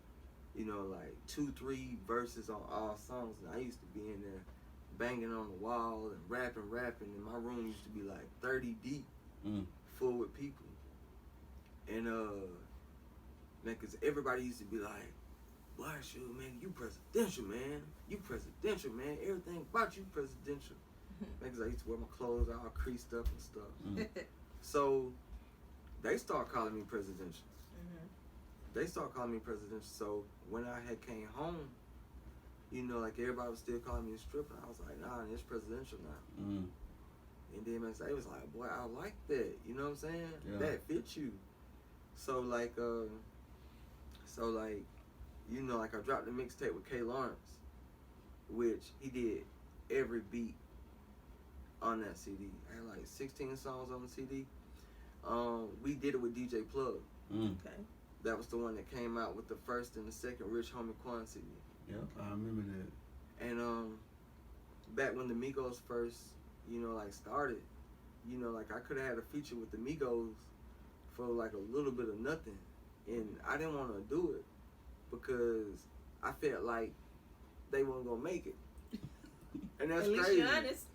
You know, like 2-3 verses on all songs, and I used to be in there banging on the wall and rapping, and my room used to be like 30 deep, full with people. And man, cause everybody used to be like, "Boy, shoot, man, you presidential, man. You presidential, man. Everything about you presidential." Man, cause I used to wear my clothes all creased up and stuff. So they start calling me presidential. They start calling me presidential. So when I had came home, you know, like everybody was still calling me a stripper. I was like, nah, it's presidential now. And then man, they was like, boy, I like that. You know what I'm saying? Yeah. That fits you. So like, you know, like I dropped the mixtape with K Lawrence, which he did every beat on that CD. I had like 16 songs on the CD. We did it with DJ Plug. Okay. That was the one that came out with the first and the second Rich Homie Quan CD. Yeah, I remember that. And back when the Migos first, you know, like started, you know, like I could have had a feature with the Migos for like a little bit of nothing, and I didn't want to do it because I felt like they weren't gonna make it. And that's At least crazy. you're honest.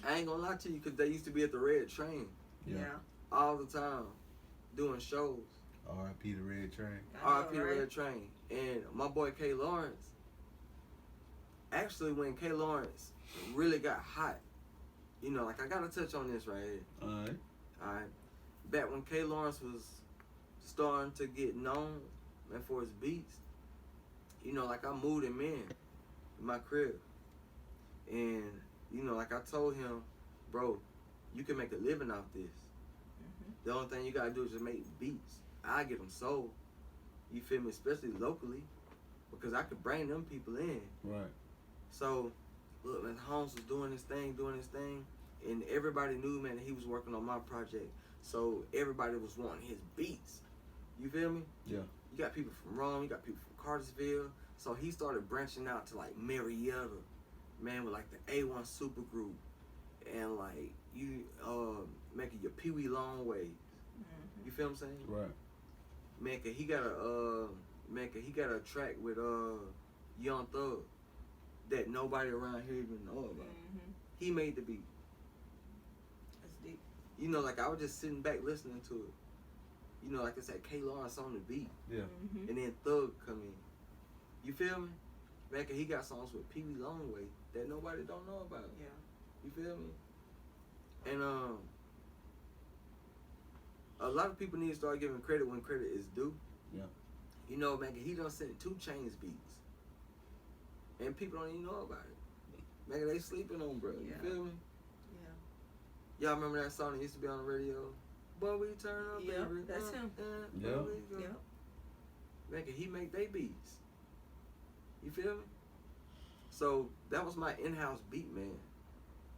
I ain't gonna lie to you because they used to be at the Red Train Yeah. all the time doing shows. R.I.P. the Red Train. R.I.P. the Red Train. And my boy K Lawrence, actually when K Lawrence really got hot, you know, like I gotta touch on this right here. Alright. Back when K Lawrence was starting to get known, man, for his beats, you know, like I moved him in my crib. And, you know, like I told him, bro, you can make a living off this. The only thing you gotta do is just make beats. I get them sold. You feel me? Especially locally, because I could bring them people in. Right. So, look, man, Holmes was doing his thing, and everybody knew, man, that he was working on my project. So everybody was wanting his beats. You feel me? Yeah. You got people from Rome, you got people from Cartersville. So he started branching out to like Marietta, man, with like the A1 supergroup, and like you making your Pee Wee Longway. You feel what I'm saying? Right. Man, he got a track with Young Thug that nobody around here even know about. He made the beat. That's deep. You know, like I was just sitting back listening to it. You know, like I said, K Lawrence on the beat. Yeah. And then Thug come in. You feel me? Man, he got songs with Pee Wee Longway that nobody don't know about. Yeah. You feel me? And a lot of people need to start giving credit when credit is due. Yeah. You know, man, he done sent 2 Chainz beats. And people don't even know about it. Man, they sleeping on, bro. You Yeah. feel me? Yeah. Y'all remember that song that used to be on the radio? Boy, we turn up, Yeah, baby. that's him. Yeah. Yep. Man, he make they beats. You feel me? So that was my in-house beat man,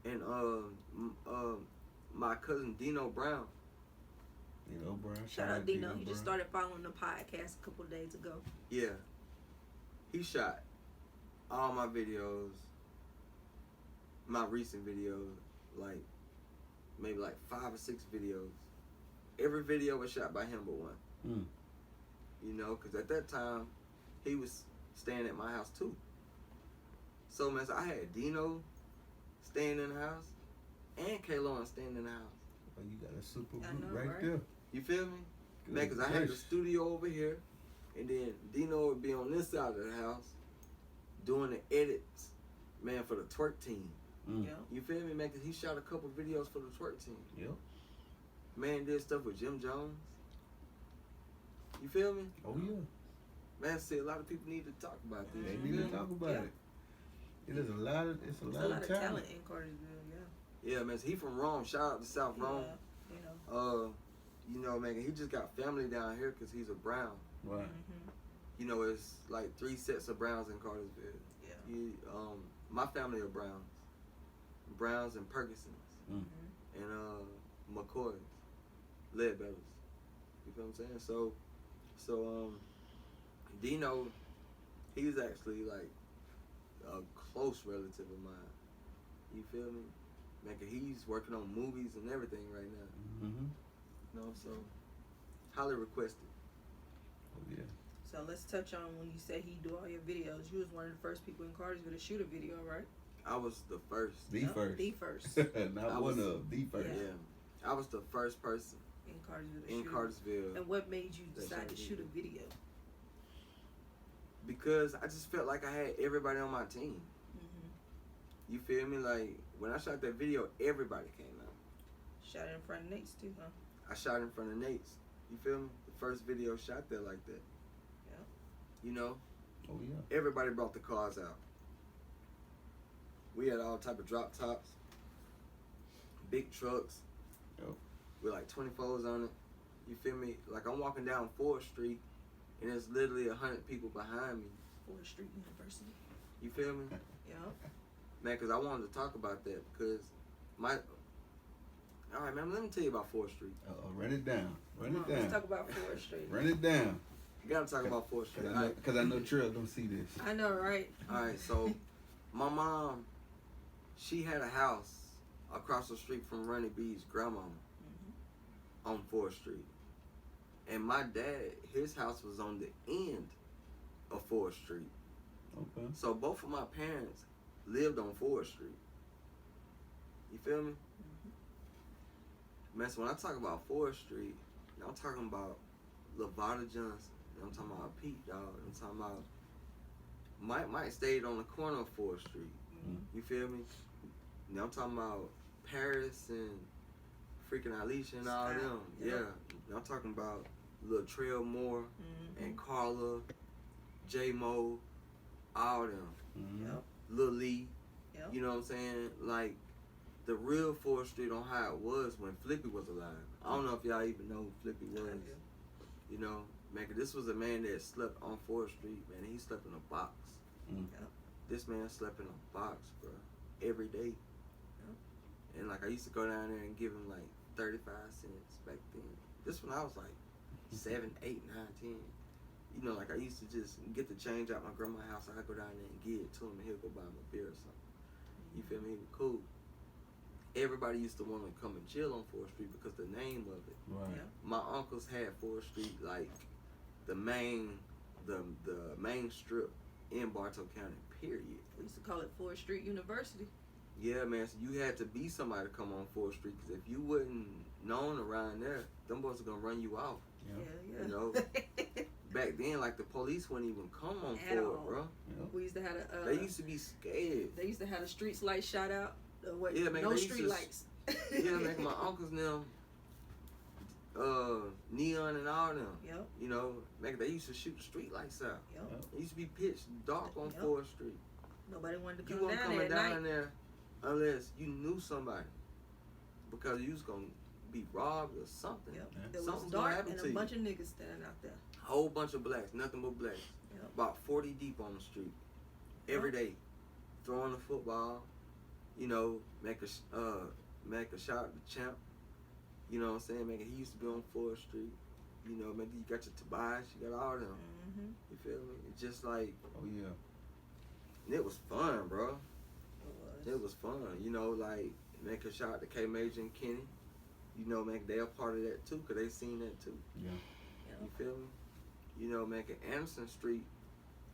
and my cousin Dino Brown. Dino Brown. Shout out Dino. He just started following the podcast a couple days ago. Yeah, he shot all my videos, my recent videos, like maybe like 5 or 6 videos. Every video was shot by him but one. Mm. You know, because at that time, he was staying at my house too. So, man, so I had Dino staying in the house and K-Lon staying in the house. Oh, you got a super I group know, right right? there. You feel me? Man, because I had the studio over here, and then Dino would be on this side of the house doing the edits, man, for the twerk team. Mm. Yep. You feel me, man? Because he shot a couple videos for the twerk team. Yep. Man did stuff with Jim Jones. You feel me? Oh, yeah. Man, see, a lot of people need to talk about this. They You need feel to me? talk about Yeah. it. It is a lot of, it's a There's lot of talent. in Cartersville, yeah. Yeah, man, so he from Rome. Shout out to South Rome. Yeah, you know. You know, man, he just got family down here because he's a Brown. Right. Mm-hmm. You know, it's like 3 sets of Browns in Cartersville. Yeah. My family are Browns and Perkinsons, Mm-hmm. and McCoys, Leadbetters. You feel what I'm saying? So Dino, he's actually like a close relative of mine. You feel me? Man, 'cause he's working on movies and everything right now. Mm-hmm. You know, so highly requested. Oh, yeah. So let's touch on when you say he do all your videos. You was one of the first people in Cartersville to shoot a video, right? I was the first. The Yep, first. The first Not I one was- of, the first. Yeah. I was the first person in Cartersville to in shoot. Cartersville And what made you That decide to shot shoot a video? because I just felt like I had everybody on my team. Mm-hmm. You feel me? Like when I shot that video, everybody came out. Shot it in front of Nate's too, huh? I shot in front of Nate's. You feel me? The first video shot there like that. Yeah. You know, Oh, yeah. everybody brought the cars out. We had all type of drop tops, big trucks, Yep. with like 24s on it. You feel me? Like I'm walking down 4th Street, and there's literally 100 people behind me. 4th Street University. You feel me? Yeah. Man, because I wanted to talk about that because all right, man, let me tell you about 4th Street. Run it down. Run it Let's down. talk about 4th Street. Run it down. You gotta talk about 4th Street. Because I know Trill don't see this. I know, right? All right, so my mom, she had a house across the street from Ronnie B's grandma Mm-hmm. on 4th Street. And my dad, his house was on the end of 4th Street. Okay. So both of my parents lived on 4th Street. You feel me? Man, so when I talk about 4th Street, I'm talking about Lavada Johnson. I'm talking about Pete, dog. I'm talking about Mike stayed on the corner of 4th Street. You feel me? I'm talking about Paris and freaking Alicia and all Scott, them. yep. Yeah. I'm talking about Lil Trail Moore Mm-hmm. and Carla, J Mo, all them. Mm-hmm. Yep. Lil Lee. Yep. You know what I'm saying? Like the real 4th Street on how it was when Flippy was alive. I don't know if y'all even know who Flippy was. I do. You know, man, 'cause this was a man that slept on 4th Street, man. He slept in a box. Mm. Yep. This man slept in a box, bro, every day. Yep. And like I used to go down there and give him like 35 cents back then. This when I was like 7, 8, 9, 10. You know, like I used to just get the change out my grandma's house. I'd go down there and give it to him, and he'll go buy him a beer or something. You feel me? He was cool. Everybody used to want to come and chill on 4th Street because the name of it. Right. Yeah. My uncles had 4th Street like the main strip in Bartow County, period. We used to call it 4th Street University. Yeah, man, so you had to be somebody to come on 4th Street because if you wasn't known around there, them boys are going to run you off. Yeah. You know, back then, like the police wouldn't even come on At 4th, all. bro. We used to have a. They used to be scared. They used to have the streets lights shot out. Yeah, man, no they used street to- lights. Yeah, man, my uncles now, neon and all them. Yep. You know, man, they used to shoot the street lights out. Yep. It used to be pitch dark on Yep. 4th Street. Nobody wanted to You come weren't down coming there at down night. there unless you knew somebody, because you was gonna be robbed or something. Yep. Yeah. It was Something's gonna dark happen and to a you. bunch of niggas standing out there. Whole bunch of blacks, nothing but blacks. Yep. About 40 deep on the street every day, throwing the football. You know, make a shot at the champ. You know what I'm saying? He used to be on 4th Street. You know, maybe you got your Tobias, you got all them. Mm-hmm. You feel me? It's just like, Oh yeah. and it was fun, bro. It It was fun. You know, like, make a shot to K Major and Kenny. You know, they a part of that too, because they seen that too. Yeah. You feel me? You know, Anderson Street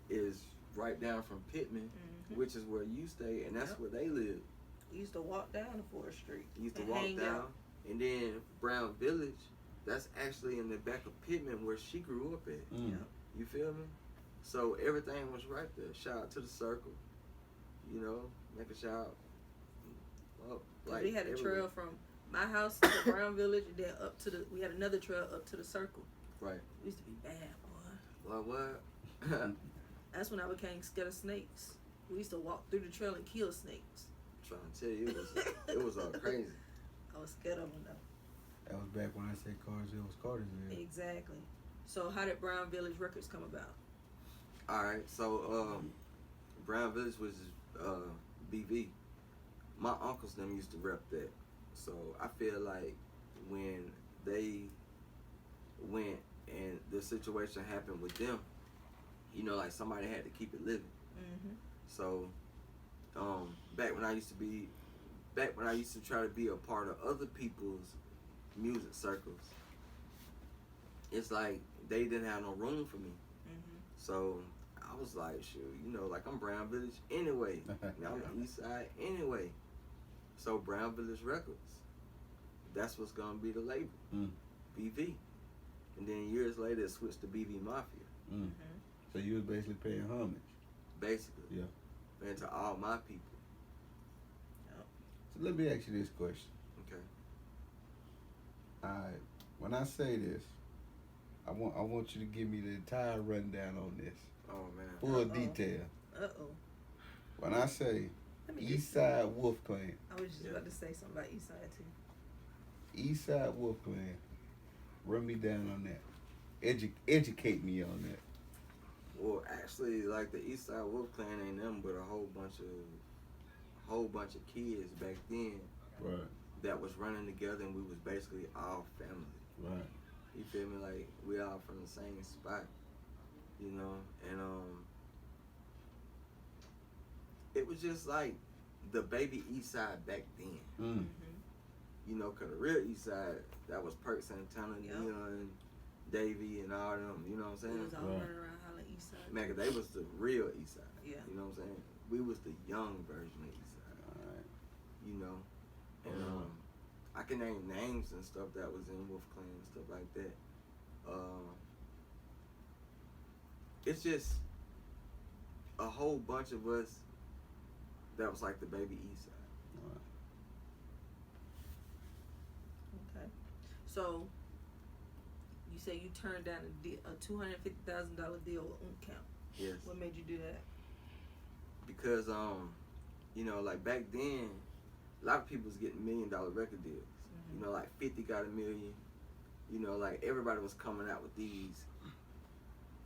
is right down from Pittman, Mm-hmm. which is where you stay, and that's Yep. where they live. You used to walk down to 4th Street. You used to and walk hang down, out. and then Brown Village, that's actually in the back of Pittman where she grew up at. Mm. Yep. You feel me? So everything was right there. Shout out to the circle. You know, make a shout. Well, like we had a everywhere. trail from my house to Brown Village, and then up to we had another trail up to the circle. Right. It used to be bad, boy. What? That's when I became scared of snakes. We used to walk through the trail and kill snakes. Trying to tell you, it was crazy. I was scared of them though. That was back when I said Carsville was Cartersville. Exactly. So how did Brown Village Records come about? All right, so Brown Village was BV. My uncles them used to rep that, so I feel like when they went and the situation happened with them, you know, like somebody had to keep it living. Mm-hmm. So back when I used to try to be a part of other people's music circles, it's like they didn't have no room for me. Mm-hmm. So I was like, shoot, you know, like I'm Brown Village anyway. I'm on the East Side anyway. So Brown Village Records, that's what's gonna be the label, BV. And then years later, it switched to BV Mafia. Mm. Mm-hmm. So you was basically paying homage. Basically. Yeah. And to all my people. So let me ask you this question. Okay. Alright. When I say this, I want you to give me the entire rundown on this. Oh man. Full Uh-oh. detail. Uh-oh. When I say Let me East Side Wolf Clan, I was just Yeah. about to say something about East Side too. East Side Wolf Clan, run me down on that. Educate me on that. Well, actually, like the East Side Wolf Clan ain't nothing but a whole bunch of kids back then Right. that was running together, and we was basically all family. Right. You feel me? Like we all from the same spot, you know. And it was just like the baby East Side back then. Mm. Mm-hmm. You know, 'cause the real East Side, that was Perk Santana, Yep. Neon, Davey, and all them. You know what I'm We was saying? all Right. running around hollering East Side. Man, 'cause they was the real East Side. Yeah. You know what I'm saying? We was the young version of East Side. Alright. You know, and I can name names and stuff that was in Wolf Clan and stuff like that. It's just a whole bunch of us that was like the baby East Side. Alright. Okay. So you say you turned down a $250,000 deal with Count. Yes. What made you do that? Because you know, like back then, a lot of people was getting $1 million record deals. Mm-hmm. You know, like 50 got $1 million. You know, like everybody was coming out with these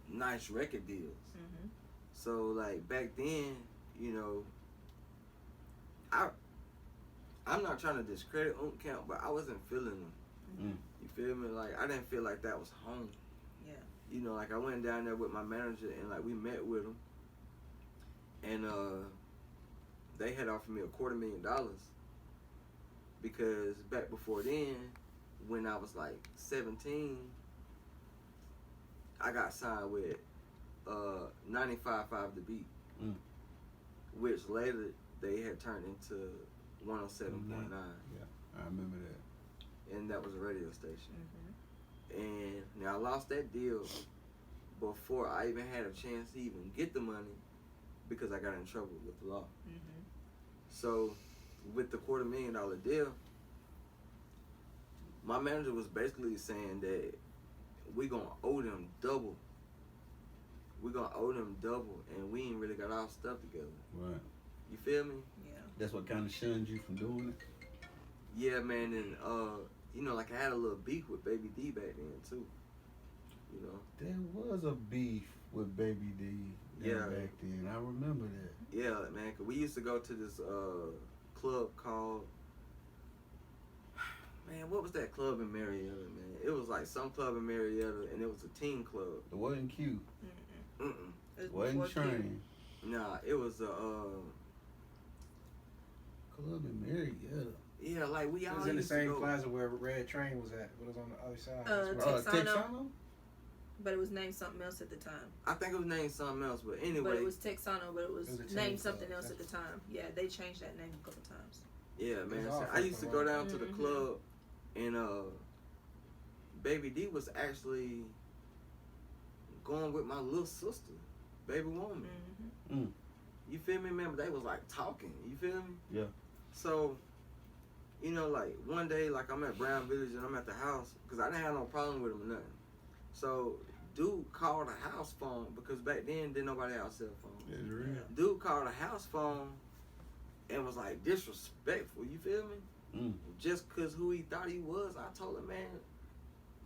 nice record deals. Mm-hmm. So like back then, you know, I'm not trying to discredit Count, but I wasn't feeling them. Mm. You feel me? Like I didn't feel like that was home. Yeah. You know, like I went down there with my manager and like we met with him, and they had offered me $250,000 because back before then, when I was like 17, I got signed with 95.5 The Beat, which later they had turned into 107.9. Yeah, I remember that. And that was a radio station. Mm-hmm. And now I lost that deal before I even had a chance to even get the money because I got in trouble with the law. Mm-hmm. So with the $250,000 deal, my manager was basically saying that we gonna owe them double. We gonna owe them double, and we ain't really got our stuff together. Right. You feel me? Yeah. That's what kind of shunned you from doing it? Yeah, man. And you know, like I had a little beef with Baby D back then too. You know. There was a beef with Baby D back then. I remember that. Yeah, man. 'Cause we used to go to this club called. Man, what was that club in Marietta, man? It was like some club in Marietta, and it was a teen club. It wasn't Q. It wasn't Train. Nah, it was a club in Marietta. yeah, like we It all was in the used to same go. plaza where Red Train was at. It was on the other side. Texano. But it was named something else at the time. I think it was named something else, but anyway. But it was Texano, but it was a named chain something club. else at the time. Yeah, they changed that name a couple times. Yeah, man. all So I used to go down to the Mhm. club, and Baby D was actually going with my little sister, Baby Woman. Mm-hmm. You feel me, man? But they was like talking. You feel me? Yeah. So, you know, like one day, like I'm at Brown Village and I'm at the house because I didn't have no problem with him or nothing. So, dude called a house phone because back then didn't nobody have cell phones. It's real. Dude called a house phone and was like disrespectful. You feel me? Just cause who he thought he was. I told him, man,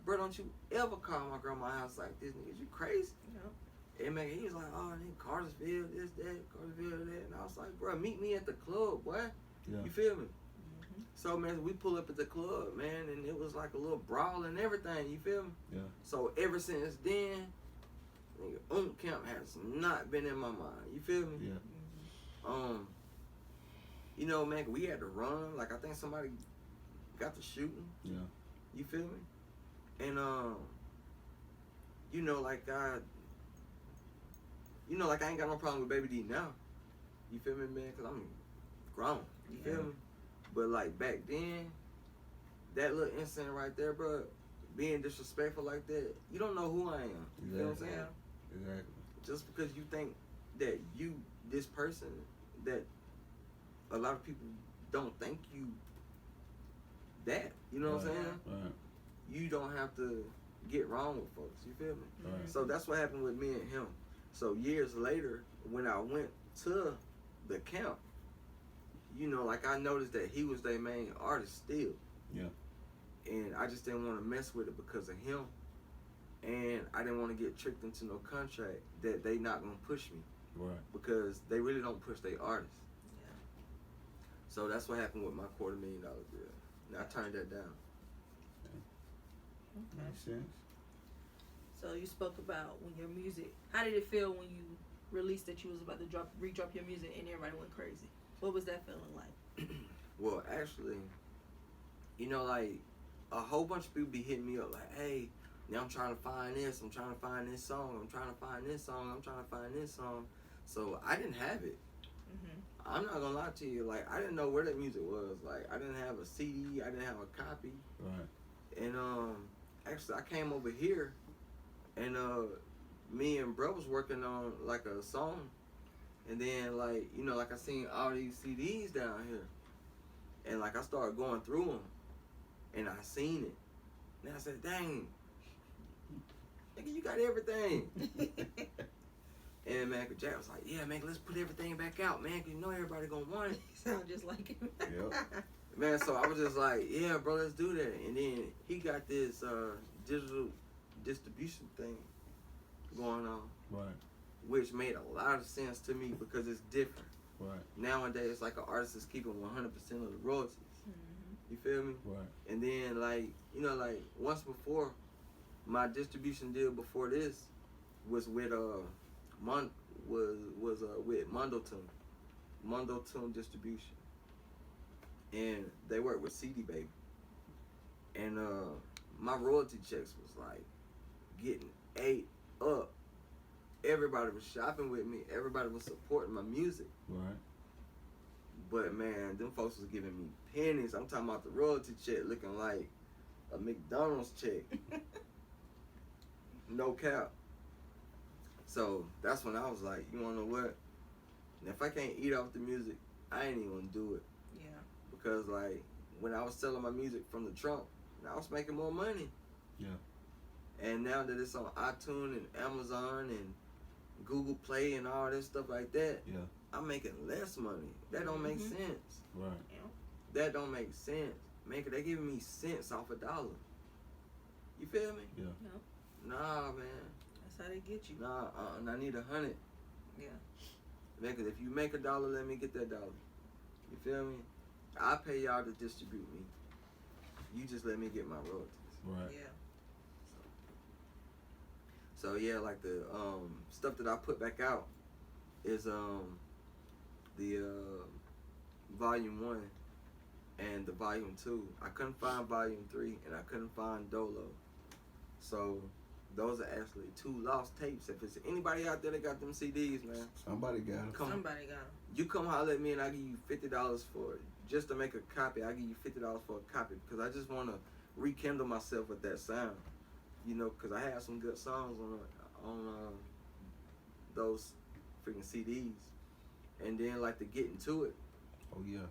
bro, don't you ever call my grandma's house like this, nigga. You crazy? Yeah. And man, he was like, oh, nigga, Cartersville, this, that, Cartersville, that. And I was like, bro, meet me at the club, boy. Yeah. You feel me? Mm-hmm. So, man, we pull up at the club, man, and it was like a little brawl and everything. You feel me? Yeah. So, ever since then, nigga, Camp has not been in my mind. You feel me? Yeah. You know, man, we had to run. Like, I think somebody got to shooting. Yeah. You feel me? And, you know, like I ain't got no problem with Baby D now. You feel me, man? Because I'm grown. You feel me? But, like, back then, that little incident right there, bro, being disrespectful like that, you don't know who I am. You feel what I'm saying? Exactly. Just because you think that you, this person, that a lot of people don't think you that. You know what I'm saying? Right. You don't have to get wrong with folks. You feel me? Right. So that's what happened with me and him. So years later, when I went to the camp, you know, like I noticed that he was their main artist still. Yeah. And I just didn't want to mess with it because of him. And I didn't want to get tricked into no contract that they not going to push me. Right. Because they really don't push their artists. Yeah. So that's what happened with my $250,000 deal. And I turned that down. Okay. Makes sense. So you spoke about when your music. How did it feel when you released that you was about to re-drop your music and everybody went crazy? What was that feeling like? Well, actually, you know, like a whole bunch of people be hitting me up like, hey, now I'm trying to find this. I'm trying to find this song. I'm trying to find this song. I'm trying to find this song. So I didn't have it. Mm-hmm. I'm not gonna lie to you. Like I didn't know where that music was. Like I didn't have a CD. I didn't have a copy. Right. And actually I came over here, and me and bro was working on like a song, and then like you know like I seen all these CDs down here, and like I started going through them, and I seen it, and I said, dang, nigga, you got everything. And man, Jack was like, yeah, man, let's put everything back out, man, 'cause you know everybody gonna want it. You sound just like him. Yep. Man, so I was just like, yeah, bro, let's do that. And then he got this digital distribution thing going on, Right. which made a lot of sense to me because it's different. Right. Nowadays, it's like an artist is keeping 100% of the royalties. Mm-hmm. You feel me? Right. And then, like, you know, like, once before, my distribution deal before this was with with Mondo Tune Distribution, and they work with CD Baby, and my royalty checks was like getting ate up. Everybody was shopping with me. Everybody was supporting my music. Right. But man, them folks was giving me pennies. I'm talking about the royalty check looking like a McDonald's check. No cap. So that's when I was like, you wanna know what? And if I can't eat off the music, I ain't even gonna do it. Yeah. Because like when I was selling my music from the trunk, I was making more money. Yeah. And now that it's on iTunes and Amazon and Google Play and all this stuff like that, Yeah. I'm making less money. That don't make sense. Right. That don't make sense. man, 'cause they giving me cents off $1. You feel me? Yeah. Nah, man. That's how they get you. Nah, I need 100. Yeah. Man, 'cause if you make $1, let me get that $1. You feel me? I pay y'all to distribute me. You just let me get my royalties. Right. Yeah. So yeah, like the stuff that I put back out is the volume 1 and the volume 2. I couldn't find volume 3 and I couldn't find Dolo. So those are actually 2 lost tapes. If it's anybody out there that got them CDs, man, Somebody got it. Somebody got them. you come holler at me and I give you $50 for it. Just to make a copy, I give you $50 for a copy because I just want to rekindle myself with that sound. You know, because I had some good songs on those freaking CDs. And then, like, to get into it, Oh yeah.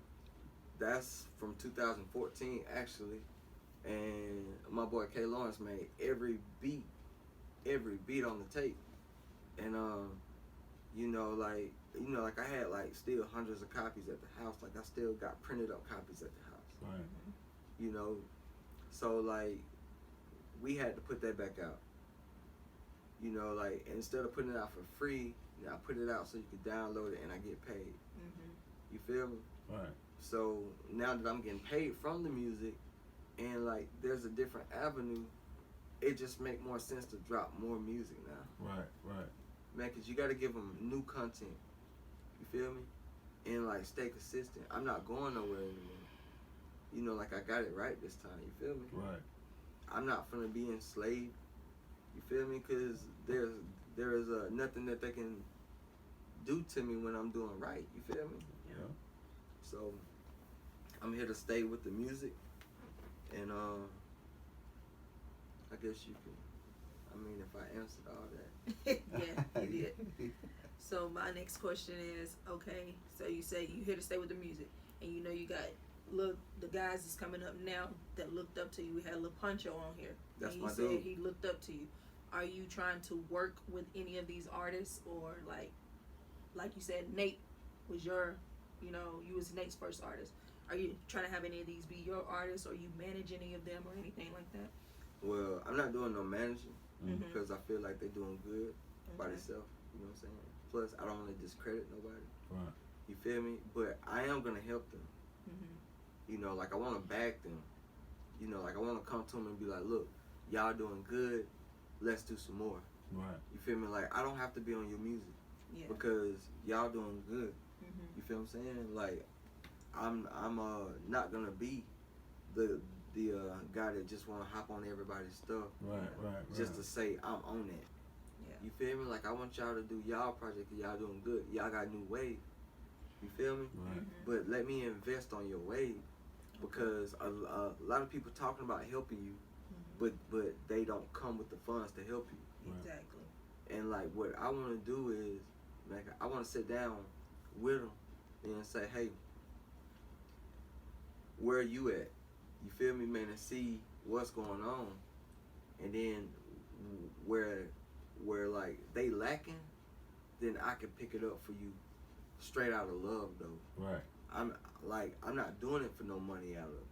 that's from 2014, actually. And my boy K. Lawrence made every beat on the tape. And, like I had, like, still hundreds of copies at the house. Like, I still got printed up copies at the house. Right. You know, so, like, we had to put that back out. You know, like, instead of putting it out for free, I put it out so you could download it and I get paid. You feel me? Right. So now that I'm getting paid from the music and, like, there's a different avenue, it just make more sense to drop more music now. Right. Man, because you got to give them new content. You feel me? And, like, stay consistent. I'm not going nowhere anymore. You know, like, I got it right this time. You feel me? Right. I'm not finna be enslaved. You feel me? Because there is nothing that they can do to me when I'm doing right. You feel me? Yeah. So I'm here to stay with the music, and I guess you can. I mean, if I answered all that. Yeah, you did. So my next question is, okay, so you say you here to stay with the music, and you know you got the guys that's coming up now that looked up to you. We had Lil Puncho on here. That's and my he said dude. he looked up to you. Are you trying to work with any of these artists, or like you said, Nate was your, you was Nate's first artist. Are you trying to have any of these be your artists, or you manage any of them or anything like that? Well, I'm not doing no managing Mm-hmm. because I feel like they're doing good by Okay. themselves. You know what I'm saying? Plus, I don't want to discredit nobody. Right. You feel me? But I am gonna help them. Mm-hmm. You know, like I want to back them. You know, like I want to come to them and be like, look, y'all doing good. Let's do some more. Right. You feel me? Like I don't have to be on your music Yeah. because y'all doing good. Mm-hmm. You feel what I'm saying? Like I'm not gonna be the guy that just want to hop on everybody's stuff Right. just to say I'm on it. Yeah. You feel me? Like I want y'all to do y'all project because y'all doing good. Y'all got new wave. You feel me? Right. Mm-hmm. But let me invest on your wave because a lot of people talking about helping you, but they don't come with the funds to help you. Right. Exactly. And like what I want to do is, like, I want to sit down with them and say, hey, where are you at? You feel me, man? And see what's going on, and then where like they lacking, then I can pick it up for you, straight out of love though. Right. I'm not doing it for no money out of it.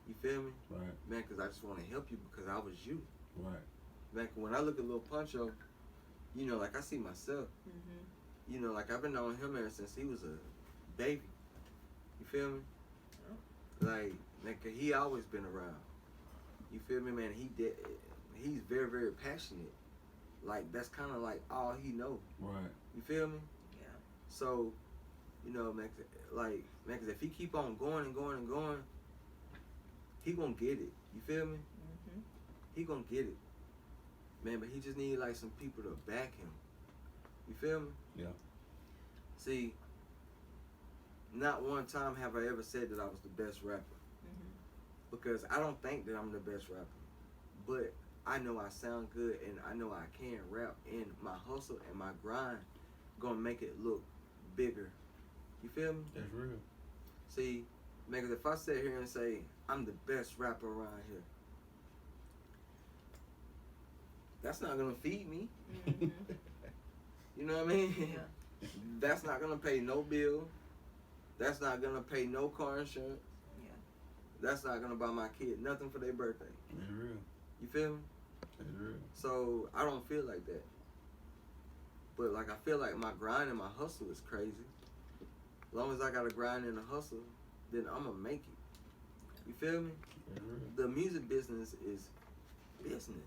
You feel me, Right. man? Because I just want to help you because I was you. Right. Like when I look at Lil Puncho, you know, like I see myself. Mm-hmm. You know, like I've been knowing him ever since he was a baby. You feel me? Like he always been around. You feel me, man? He's very, very passionate. Like that's kind of like all he know. Right. You feel me? Yeah. So, you know, man, like, man, 'cause if he keep on going and going and going, he gonna get it. You feel me? Mm-hmm. He gonna get it, man. But he just need like some people to back him. You feel me? Yeah. See, not one time have I ever said that I was the best rapper. Mm-hmm. Because I don't think that I'm the best rapper. But I know I sound good and I know I can rap, and my hustle and my grind gonna make it look bigger. You feel me? That's real. See, man, 'cause if I sit here and say I'm the best rapper around here, that's not gonna feed me. Mm-hmm. You know what I mean? Yeah. That's not gonna pay no bill. That's not gonna pay no car insurance. Yeah. That's not gonna buy my kid nothing for their birthday. That's real. You feel me? That's real. So I don't feel like that. But like I feel like my grind and my hustle is crazy. As long as I got a grind and a hustle, then I'm gonna make it. You feel me? That's real. The music business is business.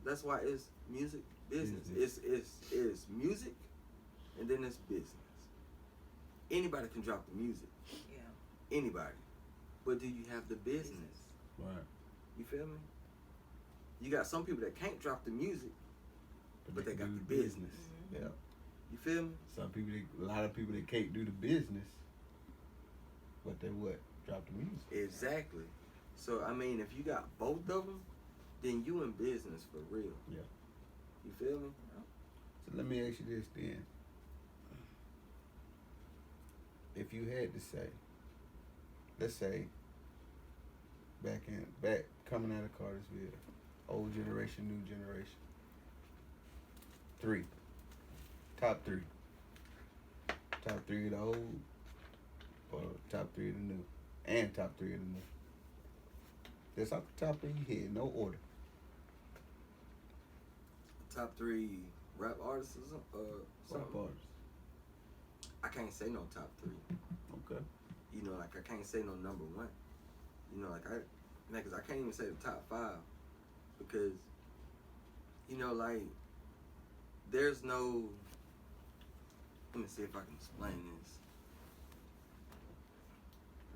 That's why it's music business. It's music, and then it's business. Anybody can drop the music. Yeah. Anybody. But do you have the business? Right. You feel me? You got some people that can't drop the music, but they can got do the business. Yeah. You feel me? Some people, a lot of people that can't do the business, but they what? Drop the music. Exactly. So I mean, if you got both of them, then you in business for real. Yeah. You feel me? So let me ask you this then. If you had to say, let's say, back coming out of Cartersville, old generation, new generation. Top three. Top three of the old, or top three of the new, and top three of the new. That's off the top of your head, no order. Top 3 rap artists or something? Rap artists. I can't say no top 3. Okay. You know, like I can't say no number 1. You know, like because I can't even say the top 5 because, you know, like there's no. Let me see if I can explain this.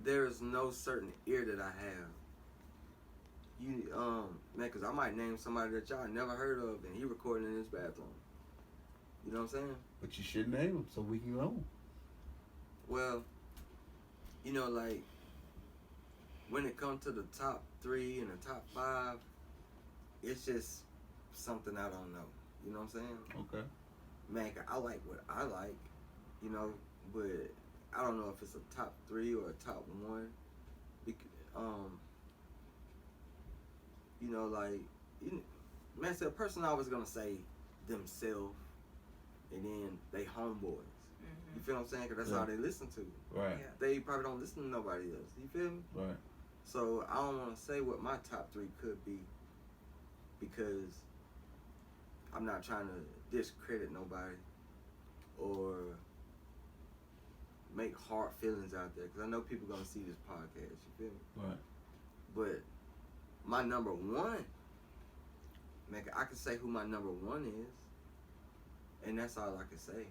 There is no certain ear that I have. Man, cause I might name somebody that y'all never heard of, and he recording in his bathroom. You know what I'm saying? But you should name them so we can know. Well, you know, like when it comes to the top 3 and the top 5, it's just something I don't know. You know what I'm saying? Okay. Man, I like what I like, you know, but I don't know if it's a top 3 or a top 1. You know, like, man, so a person always gonna say themselves, and then they homeboys. You feel what I'm saying? Cause that's all they listen to. Right. Yeah. They probably don't listen to nobody else. You feel me? Right. So I don't want to say what my top 3 could be, because I'm not trying to discredit nobody or make hard feelings out there, because I know people gonna see this podcast. You feel me? Right. But my number 1, man, I can say who my number 1 is, and that's all I can say.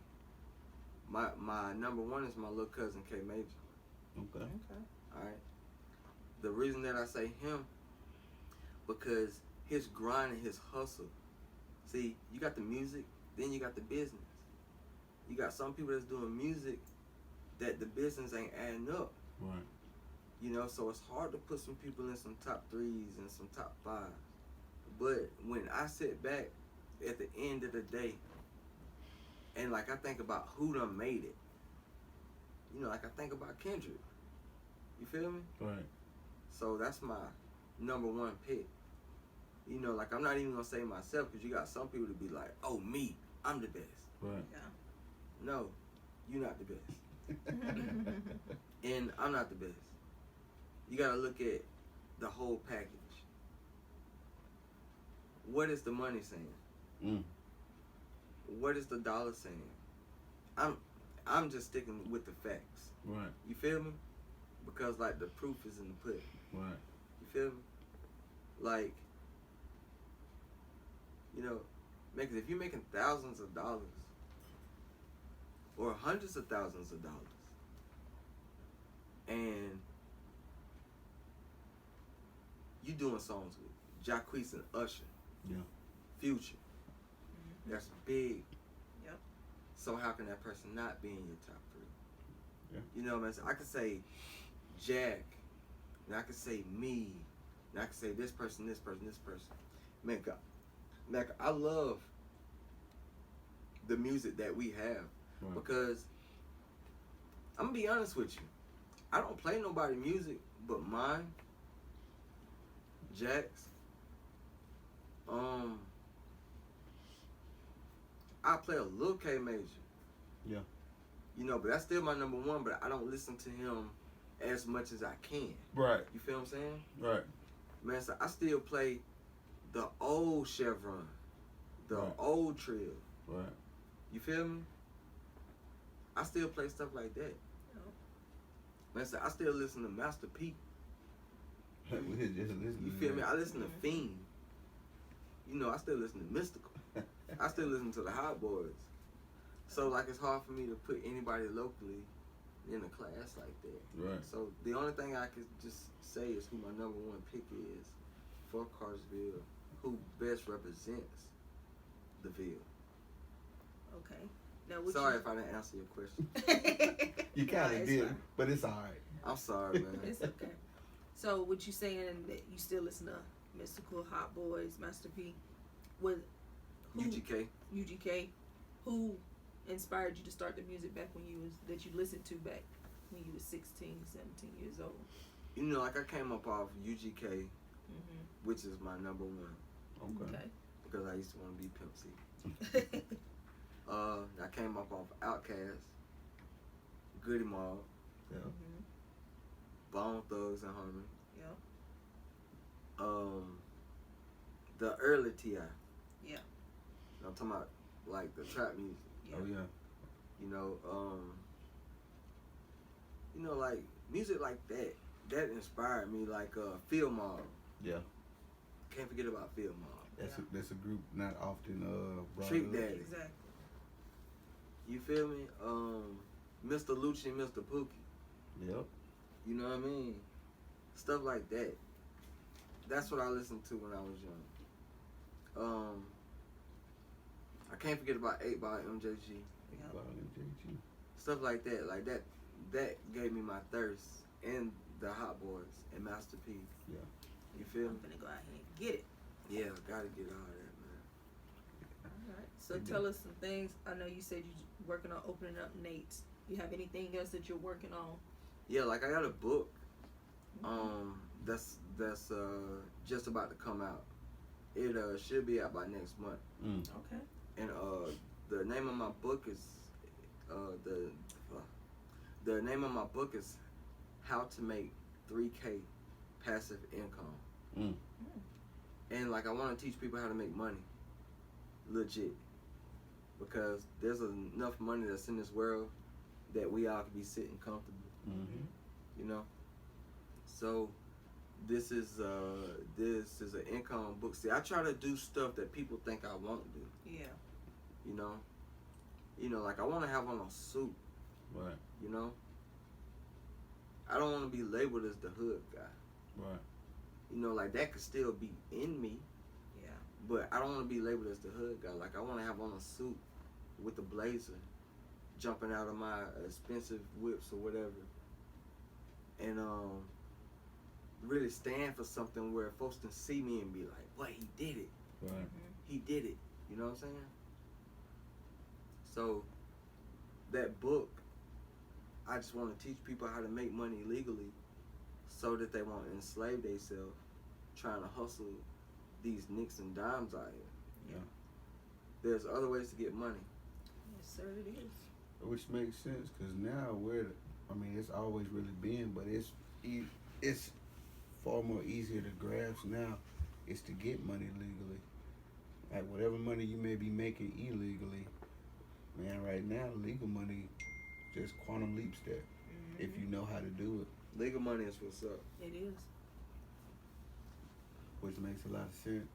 My number 1 is my little cousin K Major. Okay. All right. The reason that I say him, because his grind and his hustle. See, you got the music, then you got the business. You got some people that's doing music that the business ain't adding up. Right. You know, so it's hard to put some people in some top 3s and some top 5s. But when I sit back at the end of the day, and like I think about who done made it, you know, like I think about Kendrick. You feel me? Right. So that's my number 1 pick. You know, like I'm not even gonna say myself, because you got some people to be like, oh, me, I'm the best. Right. Yeah. No, you're not the best. And I'm not the best. You gotta look at the whole package. What is the money saying? What is the dollar saying? I'm just sticking with the facts. Right. You feel me? Because like the proof is in the pudding. Right. You feel me? Like, you know, because if you're making thousands of dollars or hundreds of thousands of dollars, and you doing songs with Jacquees and Usher, Future, that's big. Yep. So how can that person not be in your top 3? Yeah. You know what I'm saying? I could say Jack, and I could say me, and I could say this person, this person, this person. Man, I love the music that we have, because I'm gonna be honest with you. I don't play nobody music but mine, Jack's. I play a little K Major. Yeah. You know, but that's still my number 1, but I don't listen to him as much as I can. Right. You feel what I'm saying? Right. Man, so I still play the old Chevron, the Right. old Trill. Right. You feel me? I still play stuff like that. Man, so I still listen to Master P. We just listen You to feel me? that. I listen to Fiend. You know, I still listen to Mystical. I still listen to the Hot Boys. So, like, it's hard for me to put anybody locally in a class like that. Right. So, the only thing I could just say is who my number one pick is for Cartersville, who best represents the Ville. Okay. Now, what Sorry you... if I didn't answer your question. You kind Nah, of it's did, fine. but it's all right. I'm sorry, man. It's okay. So, what you saying that you still listen to Mystical, Hot Boys, Master P? Who, UGK. Who inspired you to start the music back when you listened to back when you was 16, 17 years old? You know, like I came up off UGK, Mm-hmm. which is my number one, Okay. because I used to want to be Pimp C. I came up off Outkast, Goody Mob, Yeah. Mm-hmm. Bone Thugs and Harmony. Yeah. The early T.I. Yeah. I'm talking about like the trap music. Yeah. Oh yeah. You know, like music like that. That inspired me. Like Field Mob. Yeah. Can't forget about Field Mob. That's a group not often brought Trick up. Daddy. Exactly. You feel me? Mr. Lucci and Mr. Pookie. Yep. You know what I mean? Stuff like that. That's what I listened to when I was young. I can't forget about 8 by MJG. Stuff like that. Like that gave me my thirst. And the Hot Boys and Master P. Yeah. You feel I'm me? gonna go out here and get it. Yeah, gotta get all that, man. All right. So tell us some things. I know you said you're working on opening up Nate's. You have anything else that you're working on? Yeah, like I got a book. That's just about to come out. It should be out by next month. Okay. And the name of my book is the name of my book is How to Make 3K Passive Income. And like I want to teach people how to make money, legit, because there's enough money that's in this world that we all can be sitting comfortable. You know. So this is an income book. See, I try to do stuff that people think I won't do. Yeah. You know, like I want to have on a suit. Right. You know, I don't want to be labeled as the hood guy. Right. You know, like that could still be in me. Yeah. But I don't want to be labeled as the hood guy. Like I want to have on a suit with a blazer, jumping out of my expensive whips or whatever, and really stand for something where folks can see me and be like, "What, he did it? Right. He did it." You know what I'm saying? So that book, I just want to teach people how to make money legally, so that they won't enslave themselves trying to hustle these nicks and dimes out here. Yeah. There's other ways to get money. Yes, sir, it is. Which makes sense because now it's always really been, but it's far more easier to grasp now. Is to get money legally. Like whatever money you may be making illegally, man. Right now, legal money just quantum leaps there if you know how to do it. Legal money is what's up. It is. Which makes a lot of sense.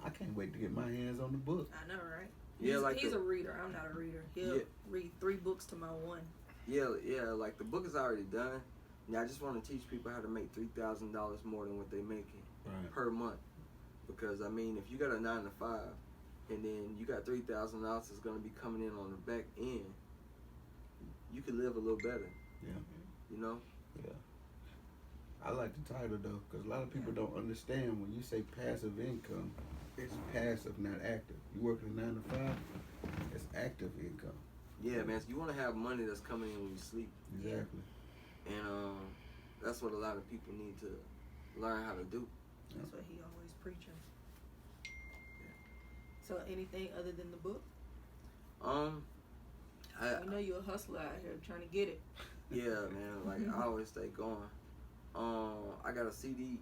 I can't wait to get my hands on the book. I know, right? Yeah, He's a reader. I'm not a reader. He'll read 3 books to my 1. Yeah, like the book is already done. Now I just want to teach people how to make $3,000 more than what they're making per month. Because I mean, if you got a 9 to 5, and then you got $3,000 that's gonna be coming in on the back end, you can live a little better. Yeah. You know. Yeah. I like the title though, because a lot of people don't understand when you say passive income, it's passive, not active. You working a 9 to 5, it's active income. Yeah, man. So you want to have money that's coming in when you sleep. Exactly. And that's what a lot of people need to learn how to do. That's what he always preaching. So anything other than the book? I know you're a hustler out here trying to get it. Yeah, man. Like I always stay going. I got a CD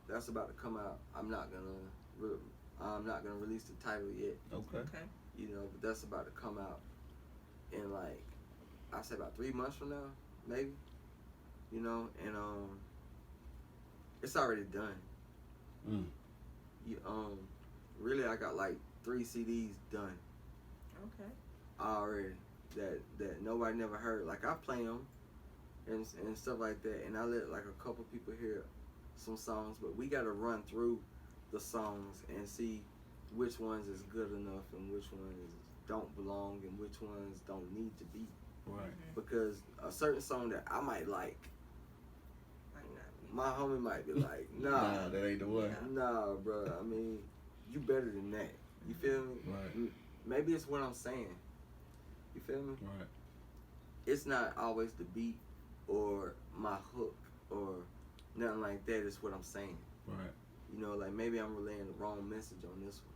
that's about to come out. I'm not gonna release the title yet. Okay. You know, but that's about to come out in like I say about 3 months from now, maybe. You know, and it's already done. Really, I got like 3 CDs done. Okay. Already that nobody never heard. Like I play them and stuff like that, and I let like a couple people hear some songs, but we got to run through the songs and see which ones is good enough and which ones don't belong and which ones don't need to be. Right. Because a certain song that I might like, my homie might be like, nah, that ain't the one. Nah, bro. I mean, you better than that. You feel me? Right. Maybe it's what I'm saying. You feel me? Right. It's not always the beat or my hook or nothing like that. It's what I'm saying. Right. You know, like maybe I'm relaying the wrong message on this one.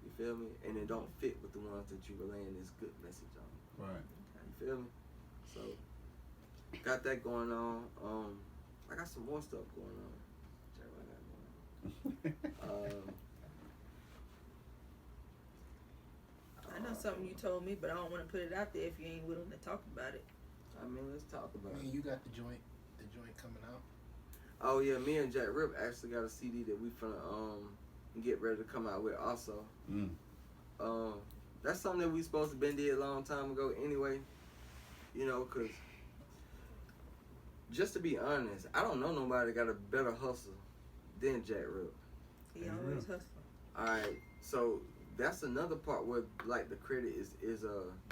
You feel me? And it don't fit with the ones that you relaying this good message on. Right. You feel me? So, got that going on. I got some more stuff going on. Check what I got going on. I know something you told me, but I don't want to put it out there if you ain't willing to talk about it. I mean, let's talk about it. You got the joint coming out. Oh yeah, me and Jack Rip actually got a CD that we finna get ready to come out with also. That's something that we supposed to been did a long time ago anyway. You know, cause just to be honest, I don't know nobody that got a better hustle than Jack Rip. He always hustling. Alright, so that's another part where like the credit is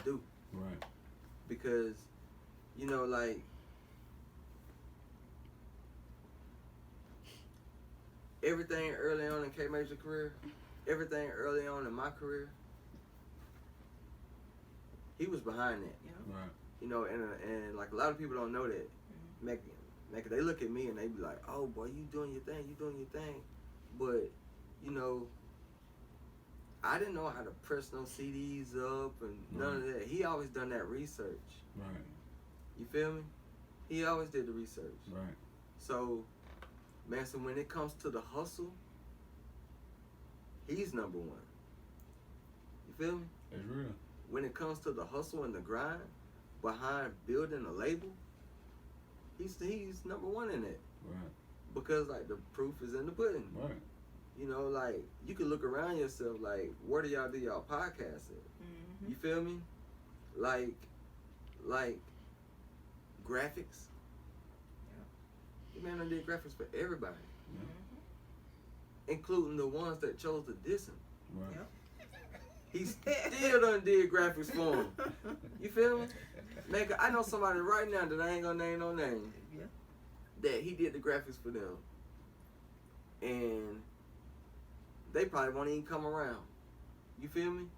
due. Right. Because, you know, like everything early on in K Major's career, everything early on in my career, he was behind that. Yeah. Right. You know, and like a lot of people don't know that. They look at me and they be like, "Oh boy, you doing your thing, but you know, I didn't know how to press no CDs up and none of that. He always done that research. Right. You feel me? He always did the research. Right. So, man, so when it comes to the hustle, he's number one. You feel me? That's real. When it comes to the hustle and the grind behind building a label, he's number one in it. Right. Because like the proof is in the pudding. Right. You know, like you can look around yourself. Like, where do y'all do y'all podcast at? You feel me? Like graphics. The man done did graphics for everybody, including the ones that chose to diss him. Right. Yep. He still done did graphics for him. You feel me? Man, I know somebody right now that I ain't gonna name no name. Yeah. That he did the graphics for them, and they probably won't even come around. You feel me?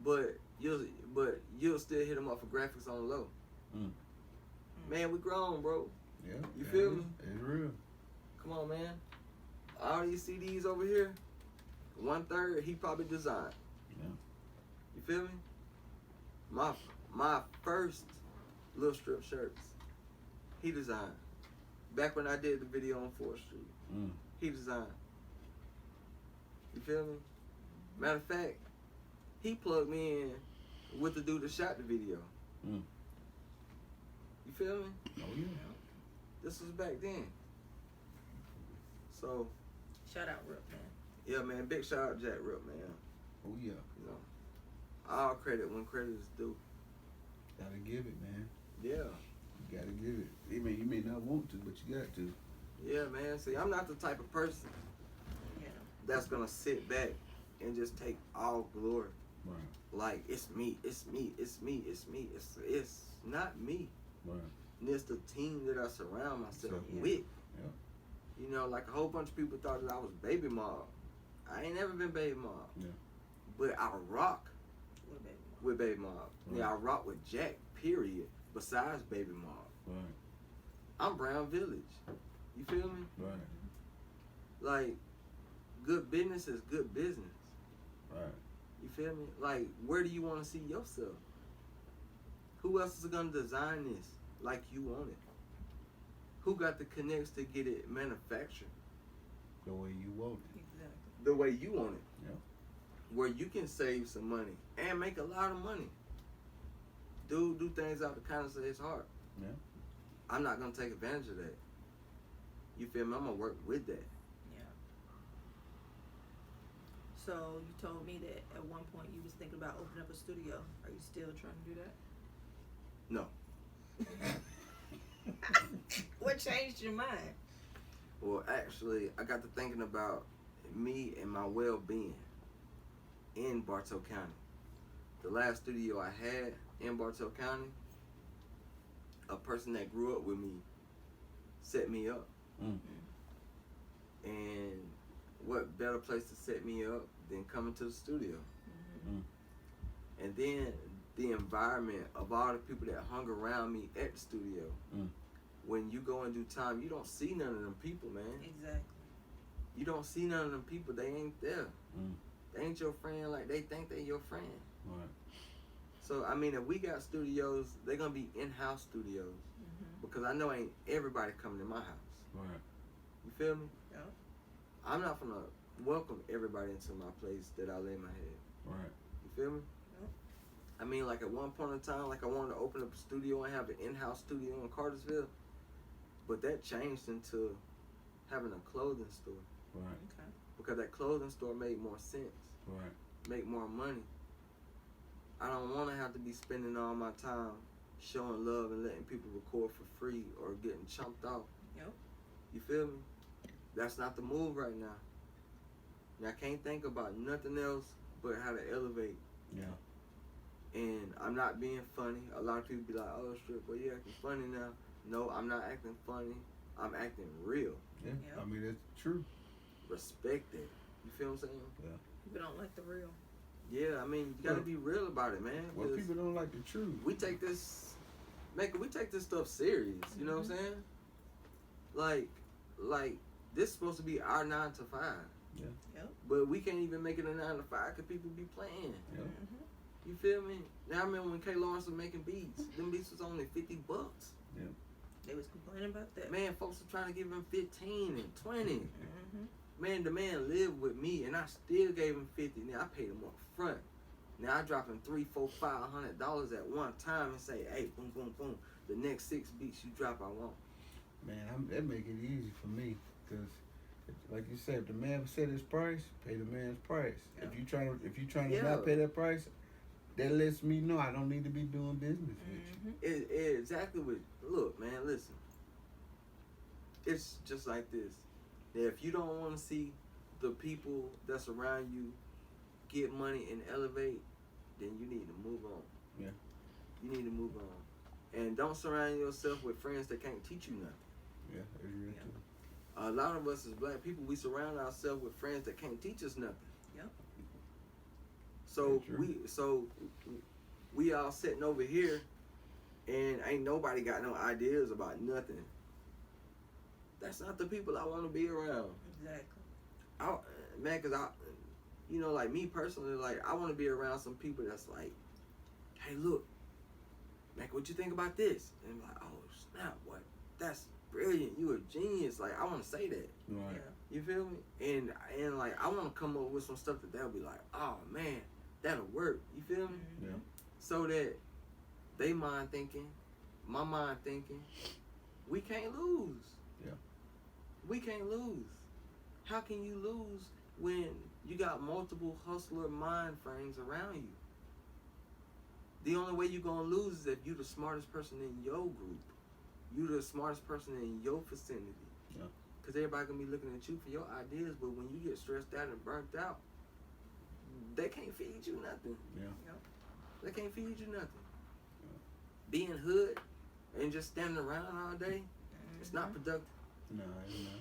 But you'll still hit them up for graphics on the low. Man, we grown, bro. Yeah. You feel me? It's real. Come on, man. All these CDs over here, 1/3 he probably designed. Yeah. You feel me? My first little strip shirts, he designed. Back when I did the video on 4th Street, he designed. You feel me? Matter of fact, he plugged me in with the dude that shot the video. You feel me? Oh yeah. This was back then. So, Shout out Rip, man. yeah, man. Big shout out Jack Rip, man. Oh yeah. You know, all credit when credit is due. Gotta give it, man. Yeah. You gotta give it. You may not want to, but you got to. Yeah, man. See, I'm not the type of person that's gonna sit back and just take all glory. Right. Like it's me. It's not me. Right. And it's the team that I surround myself Yeah. with. Yeah. You know, like a whole bunch of people thought that I was Baby Mob. I ain't never been Baby Mob. Yeah. But I rock with Baby Mob. Right. Yeah, I rock with Jack, period. Besides Baby Mob. Right. I'm Brown Village. You feel me? Right. Like, good business is good business. Right. You feel me? Like, where do you want to see yourself? Who else is going to design this? like you want it? Who got the connects to get it manufactured The way you want it. Exactly. the way you want it? Yeah. Where you can save some money and make a lot of money. Do things out the kindness of his heart. Yeah. I'm not gonna take advantage of that. You feel me? I'm gonna work with that. Yeah. So you told me that at one point you was thinking about opening up a studio. Are you still trying to do that? No. What changed your mind? Well, actually, I got to thinking about me and my well-being in Bartow County. The last studio I had in Bartow County, a person that grew up with me set me up. Mm. And what better place to set me up than coming to the studio? Mm-hmm. And then the environment of all the people that hung around me at the studio. Mm. When you go and do time, you don't see none of them people, man. Exactly. You don't see none of them people. They ain't there. Mm. They ain't your friend like they think they your friend. Right. So, I mean, if we got studios, they're going to be in-house studios. Mm-hmm. Because I know ain't everybody coming to my house. Right. You feel me? Yeah. I'm not going to welcome everybody into my place that I lay my head. Right. You feel me? Yeah. I mean, like at one point in time, like I wanted to open up a studio and have an in-house studio in Cartersville. But that changed into having a clothing store. Right. Okay. Because that clothing store made more sense. Right. Make more money. I don't want to have to be spending all my time showing love and letting people record for free or getting chumped off. Yep. You feel me? That's not the move right now. And I can't think about nothing else but how to elevate. Yeah. And I'm not being funny. A lot of people be like, oh, shit, boy, you acting funny now. No, I'm not acting funny. I'm acting real. Yeah. Yeah. I mean, it's true. Respect it. You feel what I'm saying? People don't like the real. Yeah, I mean, you gotta be real about it, man. Well, 'cause people don't like the truth. we take this stuff serious. You know what I'm saying? Like this supposed to be our 9 to 5. Yeah. Yep. But we can't even make it a 9 to 5 because people be playing. Yeah. Mm-hmm. You feel me? Now I remember when K. Lawrence was making beats. Them beats was only $50. They was complaining about that. Man, folks were trying to give him 15 and 20. Mm-hmm. Man, the man lived with me, and I still gave him 50. Now I paid him up front. Now I drop him $300, $400, $500 at one time and say, "Hey, boom, boom, boom. The next 6 beats you drop, I want." Man, that make it easy for me, because, like you said, if the man set his price, pay the man's price. Yeah. If you trying to Yeah. not pay that price, that lets me know I don't need to be doing business with you. It exactly what. Look, man, listen. It's just like this. That if you don't want to see the people that's around you get money and elevate, then you need to move on. Yeah. You need to move on. And don't surround yourself with friends that can't teach you nothing. Yeah, that's real Yeah. too. A lot of us as black people, we surround ourselves with friends that can't teach us nothing. Yep. So That's true. we all sitting over here, and ain't nobody got no ideas about nothing. That's not the people I want to be around. Exactly. Man, cause like me personally, like I want to be around some people that's like, hey, look, Mac, what you think about this? And I'm like, oh snap, what? That's brilliant. You a genius. Like I want to say that. Right. Yeah. You feel me? And like I want to come up with some stuff that they'll be like, oh man, that'll work. You feel me? Mm-hmm. Yeah. So that they mind thinking, my mind thinking, we can't lose. Yeah. We can't lose. How can you lose when you got multiple hustler mind frames around you? The only way you're gonna lose is if you're the smartest person in your group. You're the smartest person in your vicinity. Yeah. Cause everybody gonna be looking at you for your ideas, but when you get stressed out and burnt out, they can't feed you nothing. Yeah. They can't feed you nothing. Being hood and just standing around all day, it's not productive. No, it's not.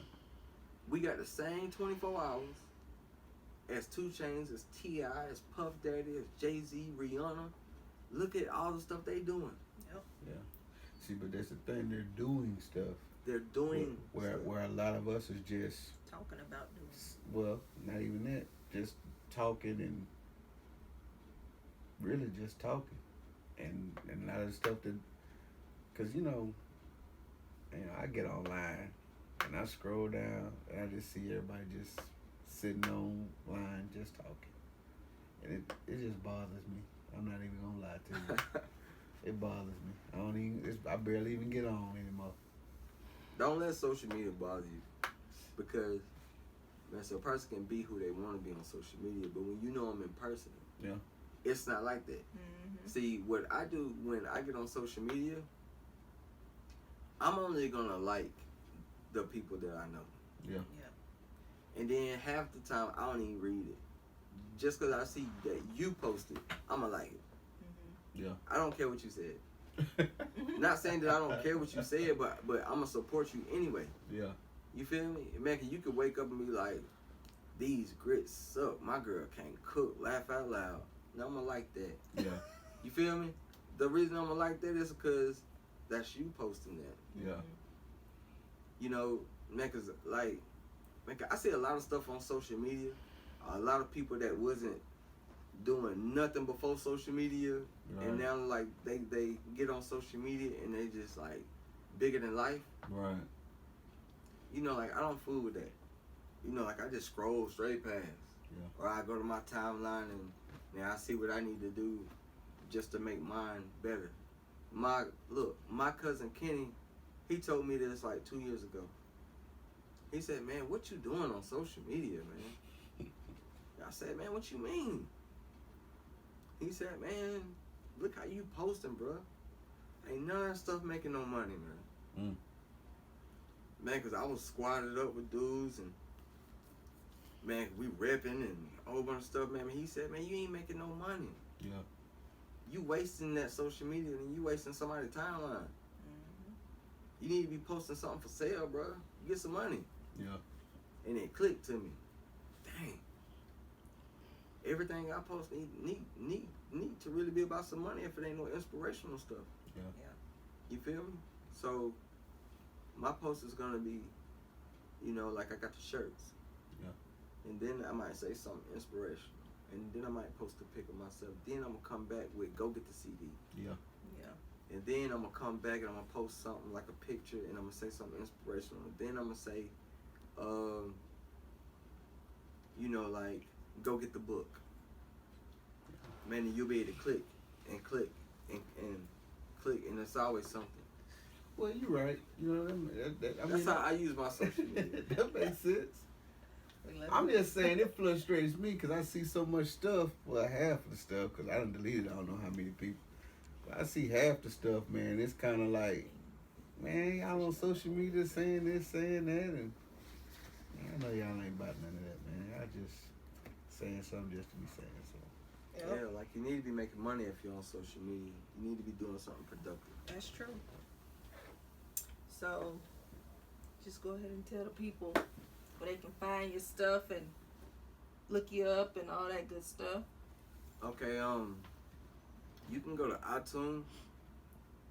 We got the same 24 hours as 2 Chainz, as T.I., as Puff Daddy, as Jay-Z, Rihanna. Look at all the stuff they doing. Yep. Yeah. See, but that's the thing. They're doing stuff. They're doing where stuff. a lot of us is just, Talking about doing. well, not even that. Just talking and really just talking, and a lot of the stuff that Cause you know, I get online and I scroll down and I just see everybody just sitting online just talking, and it just bothers me. I'm not even gonna lie to you. It bothers me. I barely even get on anymore. Don't let social media bother you, because man, so a person can be who they want to be on social media, but when you know them in person, yeah, it's not like that. Mm-hmm. See, what I do when I get on social media, I'm only gonna like the people that I know. Yeah. And then half the time I don't even read it. Just because I see that you posted, I'ma like it. Mm-hmm. Yeah. I don't care what you said. Not saying that I don't care what you said, but I'ma support you anyway. Yeah. You feel me? Man, you could wake up and be like, these grits suck. My girl can't cook. Laugh out loud. No, I'ma like that. Yeah. You feel me? The reason I'ma like that is because that's you posting that. Yeah. You know, man, cause like, man, I see a lot of stuff on social media. A lot of people that wasn't doing nothing before social media, Right. and now like they get on social media and they just like bigger than life. Right. You know, like I don't fool with that. You know, like I just scroll straight past. Yeah. Or I go to my timeline and now I see what I need to do just to make mine better. My cousin Kenny, he told me this like 2 years ago. He said, "Man, what you doing on social media, man?" I said, "Man, what you mean?" He said, "Man, look how you posting, bro. Ain't none of that stuff making no money, man." Man, because I was squatted up with dudes and, man, we repping and a whole bunch of stuff, man. He said, "Man, you ain't making no money. Yeah. You wasting that social media and you wasting somebody's timeline. Mm-hmm. You need to be posting something for sale, bro. Get some money." Yeah. And it clicked to me. Dang. Everything I post need to really be about some money if it ain't no inspirational stuff. Yeah. You feel me? So my post is gonna be, you know, like I got the shirts. Yeah. And then I might say something inspirational. And then I might post a pic of myself. Then I'm gonna come back with go get the CD. Yeah. And then I'm gonna come back and I'm gonna post something like a picture and I'm gonna say something inspirational. And then I'm gonna say, you know, like, go get the book. Man, and you'll be able to click and click and click, and it's always something. Well, you're right. You know what I mean? That's how I use my social media. That makes sense. I'm just saying it frustrates me because I see so much stuff. Well, half of the stuff, because I done deleted I don't know how many people. But I see half the stuff, man. It's kind of like, man, y'all on social media saying this, saying that, and I know y'all ain't about none of that, man. Y'all just saying something just to be saying something. Yeah, like you need to be making money if you're on social media. You need to be doing something productive. That's true. So, just go ahead and tell the people where they can find your stuff and look you up and all that good stuff. Okay, you can go to iTunes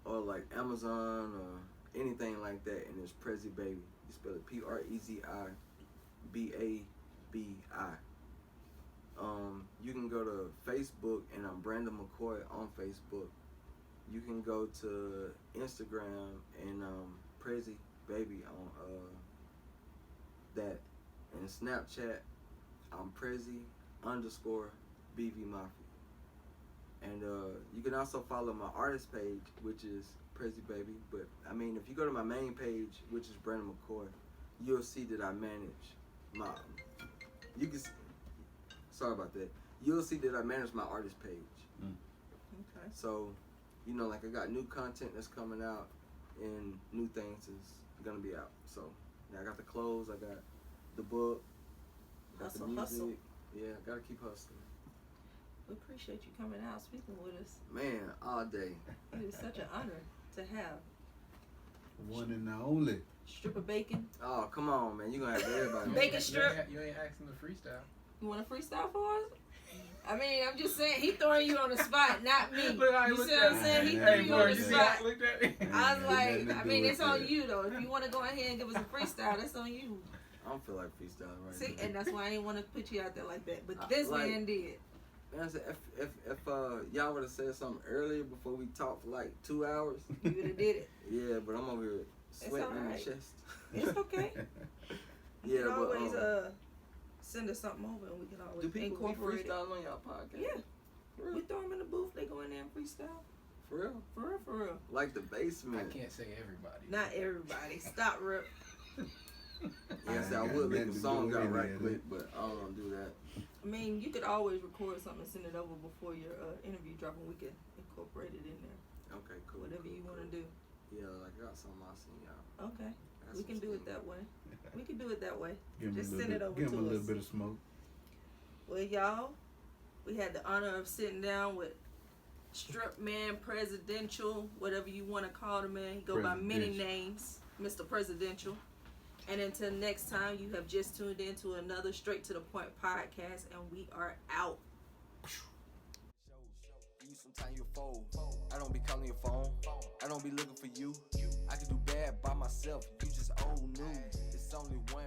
or like Amazon or anything like that, and it's Prezi Baby. You spell it PREZIBABI. You can go to Facebook, and I'm Brandon McCoy on Facebook. You can go to Instagram and Prezi Baby on that, and Snapchat I'm Prezi_BV Mafia. And you can also follow my artist page, which is Prezi Baby. But I mean, if you go to my main page, which is Brandon McCoy, you'll see that I manage my. You can. Sorry about that. You'll see that I manage my artist page. Okay. So, you know, like I got new content that's coming out, and new things is gonna be out. So, yeah, I got the clothes, I got the book, got the music. Hustle. Yeah, I gotta keep hustling. We appreciate you coming out speaking with us. Man, all day. It is such an honor to have One and the only. strip of bacon. Oh, come on, man. You gonna have everybody. Bacon strip. You ain't asking the freestyle. You want to freestyle for us? I mean, I'm just saying, he throwing you on the spot, not me. Look how he You see looked what at I'm saying? He me. threw Hey, you bro, on the you see spot. Looked at me. I was like, Nothing to I do mean, with it's on that. you though. If you want to go ahead and give us a freestyle, that's on you. I don't feel like freestyling right See, now. and that's why I didn't want to put you out there like that. But this Like- man did. Man, I said, if y'all would have said something earlier before we talked for like 2 hours, you would have did it. Yeah, but I'm over here sweating in the alright. chest. It's okay. You Yeah, can but always send us something over and we can always do people be incorporate it. freestyling on y'all podcast? Yeah. For real? We throw them in the booth, they go in there and freestyle. For real? For real, for real. Like the basement. I can't say everybody. Not everybody. Stop, Rip. Yeah, I would make a song out right quick, but I don't want to do that. I mean, you could always record something and send it over before your interview drop, and we could incorporate it in there. Okay, cool. Whatever you want to do. Yeah, like I got something I'll send y'all. Okay. Got We some can do it steam. that way. We can do it that way. Give Just him send it over give him a to little us. bit of smoke. Well, y'all, we had the honor of sitting down with Strip Man, Presidential, whatever you want to call the man. He go by many Presidential. names, Mr. Presidential. And until next time, you have just tuned in to another Straight to the Point podcast, and we are out. You sometimes you fold. I don't be calling your phone. I don't be looking for you. I can do bad by myself. You just old news. It's only one